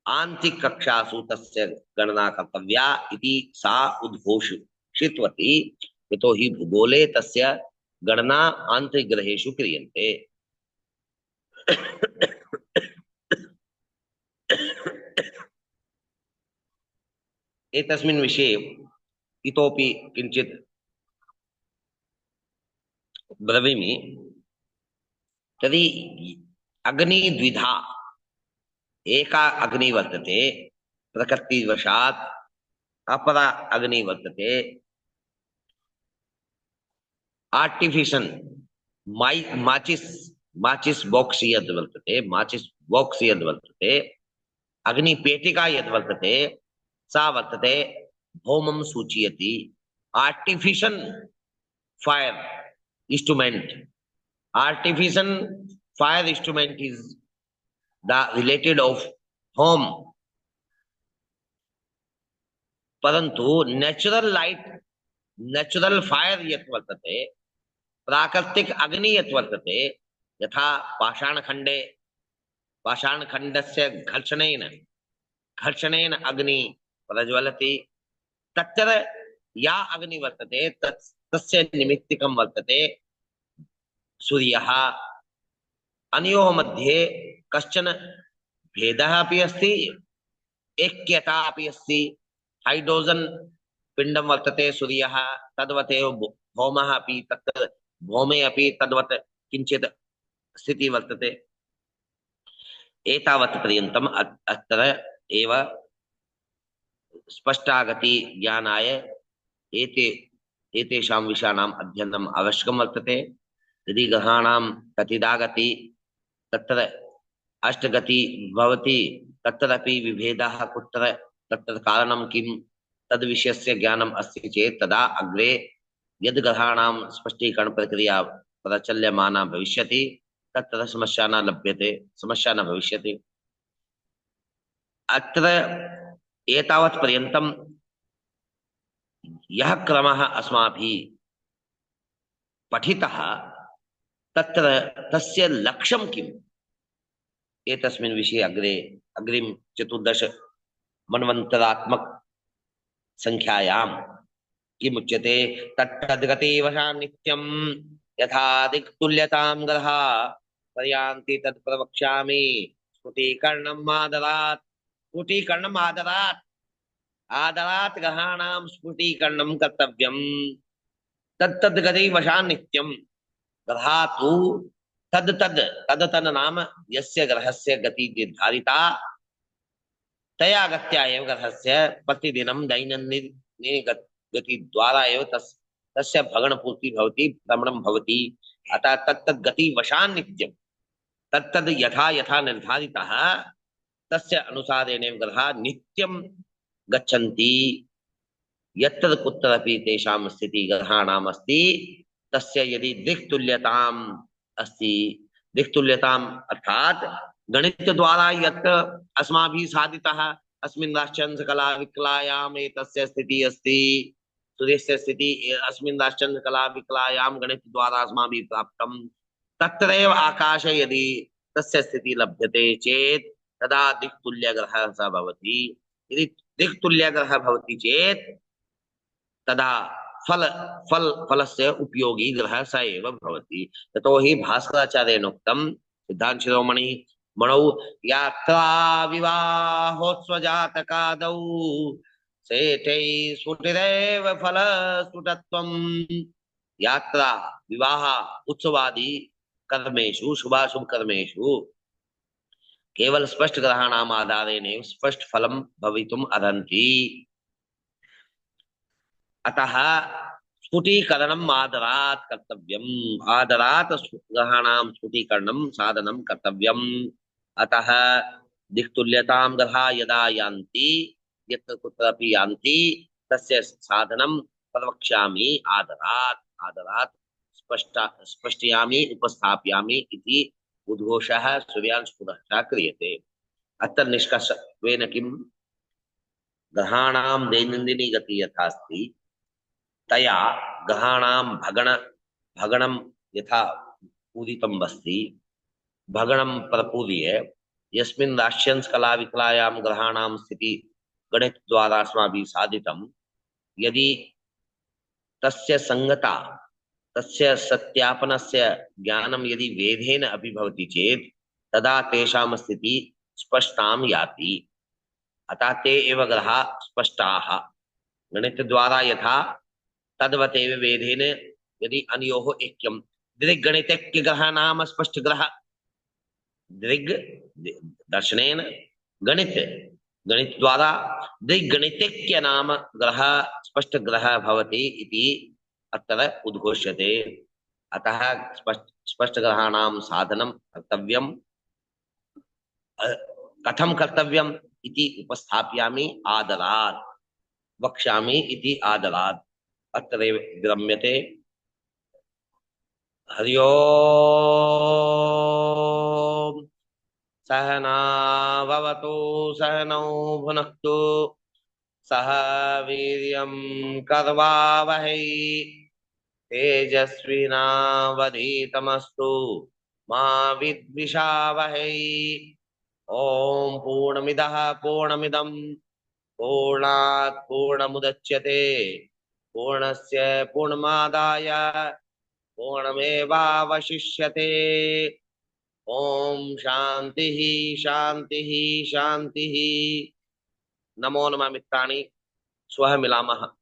आंतरिक कक्षासु तस्य गणना कर्तव्या इति सा उद्घोषितवती। यतो हि भूगोले तस्य गणना आंतरिक ग्रहेषु क्रियन्ते। एतस्मिन् विषये इतोपि किञ्चित् ब्रवीमि। तर्हि अग्नि द्विधा, एका अग्नि वर्तते प्रकृतिवशात् अपरा अग्नि वर्तते आर्टिफिशियल् माचिस् माचिस् बॉक्स यद् वर्तते माचिस् बॉक्स यद् वर्तते अग्निपेटिका यद् वर्तते सा वर्तते होमं सूचयति artificial fire instrument artificial fire instrument is the related of home परंतु नेचुरल लाइट नेचुरल फायर यत् वर्तते प्राकृतिक अग्नि यत् वर्तते यथा पाषाणखण्डस्य घर्षणेन अग्नि प्रज्वलति तत्र या अग्नि वर्तते तस्य निमित्तिकं वर्तते सूर्यः अनयोः मध्ये कश्चन भेदः अपि अस्ति ऐक्यता अपि अस्ति हाइड्रोजन पिण्डं वर्तते सूर्यः तद्वतेव भौमः अपि तत्र भौमे अपि तद्वत् किञ्चित् स्थितिः वर्तते एतावत् पर्यन्तम् अत्र एव स्पष्टागति ज्ञानाय एतेषां विषयाणाम् अध्ययनम् आवश्यकं वर्तते यदि ग्रहाणां कतिधा गति तत्र अष्टगति भवति तत्रापि विभेदः कुत्र तत्र कारणं किं तद्विषयस्य ज्ञानम् अस्ति चेत् तदा अग्रे यद् ग्रहाणां स्पष्टीकरण प्रक्रिया प्रचल्यमाना भविष्यति तत्र समस्या न लभ्यते समस्या न भविष्यति अत्र एतावत् पर्यन्तं यः क्रमः अस्माभिः पठितः तत्र तस्य लक्ष्यं किम् एतस्मिन् विषये अग्रे अग्रिम 14 मन्वन्तरात्मक संख्यायां किमुच्यते तत्तद्गतिवशा नित्यं यथा दिक्तुल्यतां ग्रहा पर्यान्ति तत् प्रवक्ष्यामि स्फुटीकरणम् आदरात् ग्रहाणां स्फुटीकरणं कर्तव्यं तत्तद्गतिवशा नित्यं ग्रहा तु तद नाम यस्य ग्रहस्य गति निर्धारिता तया गत्या एव ग्रहस्य प्रतिदिनं दैनन्दिनी गति द्वारा एव तस्य भगणपूर्ति भवति भ्रमणं भवति अतः तत्तद् गति वशान् नित्यं तत्तद् यथा यथा निर्धारितः तस्य अनुसारेण ग्रहाः नित्यं गच्छन्ति यत्र कुत्रापि तेषां स्थितिः ग्रहाणाम् अस्ति तस्य यदि दिक्तुल्यताम् अस्ति दिक्तुल्यताम् अर्थात् गणितद्वारा यत् अस्माभिः साधितः अस्मिन् राष्ट्रंशकला विकलायाम् एतस्य स्थितिः अस्ति सूर्यस्य स्थितिः अस्मिन् राष्ट्रंशकला विकलायां गणितद्वारा अस्माभिः प्राप्तं तत्रैव आकाशे यदि तस्य स्थितिः लभ्यते चेत् तदा दिक्तुल्यग्रहः स भवति यदि दिक्तुल्यग्रहः भवति चेत् तदा फलस्य उपयोगी ग्रहः स एव भवति ततो हि भास्कराचार्येण उक्तं सिद्धान्तशिरोमणि मणौ यात्रा विवाहोत्सवजातकादौ सेठै स्फुटिरेव फलस्फुटत्वं यात्रा विवाह उत्सवादि कर्मेषु शुभाशुभ कर्मेषु केवल स्पष्ट ग्रहाणाम् आधारेण स्पष्ट फलं भवितुम् अर्हन्ति अतः स्फुटीकरणम् आदरात् कर्तव्यम् आदरात् ग्रहाणां स्फुटीकरणं साधनं कर्तव्यम् अतः दिक्तुल्यतां ग्रहा यदा यान्ति यत्र कुत्रापि यान्ति तस्य साधनं प्रवक्ष्यामि आदरात् स्पष्टयामि उपस्थापयामि इति उद्घोषः सूर्यांशपुरः क्रियते अत्र निष्कर्षत्वेन किं ग्रहाणां दैनन्दिनी गतिः यथा अस्ति तया ग्रहाणां भगणं यथा पूरितम् अस्ति भगणं प्रपूर्य यस्मिन् राष्ट्रंशकला विकलायां ग्रहाणां स्थिति गणितद्वारा अस्माभिः साधितं यदि तस्य संगता तस्य सत्यापनस्य ज्ञानं यदि वेदेन अपि भवति चेत् तदा तेषां स्थितिः स्पष्टां याति अतः ते एव ग्रहाः स्पष्टाः गणितद्वारा यथा तद्वतेव वेदेन यदि अनयोः ऐक्यं दृग्गणितैक्यग्रहः नाम स्पष्टग्रहः दृग् दर्शनेन गणित गणित द्वारा दिग्गणितज्ञ नाम ग्रह स्पष्ट ग्रह भवति इति अत्र उद्घोष्यते। अतः स्पष्ट ग्रहाणां साधनं कर्तव्यम्। कथं कर्तव्यम् इति उपस्थापयामि आदरात्, वक्ष्यामि इति आदरात् अत्रैव विरम्यते। हरि ओम्। सहनाववतु सहनौ भुनक्तु सह वीर्यं कर्वावहै तेजस्विनावधीतमस्तु मा विद्विषावहै। ॐ पूर्णमिदः पूर्णमिदं पूर्णात् पूर्णमुदच्यते पूर्णस्य पूर्णमादाय पूर्णमेवावशिष्यते। ॐ शान्तिः शान्तिः शान्तिः। नमो नमः मित्राणि, श्वः मिलामः।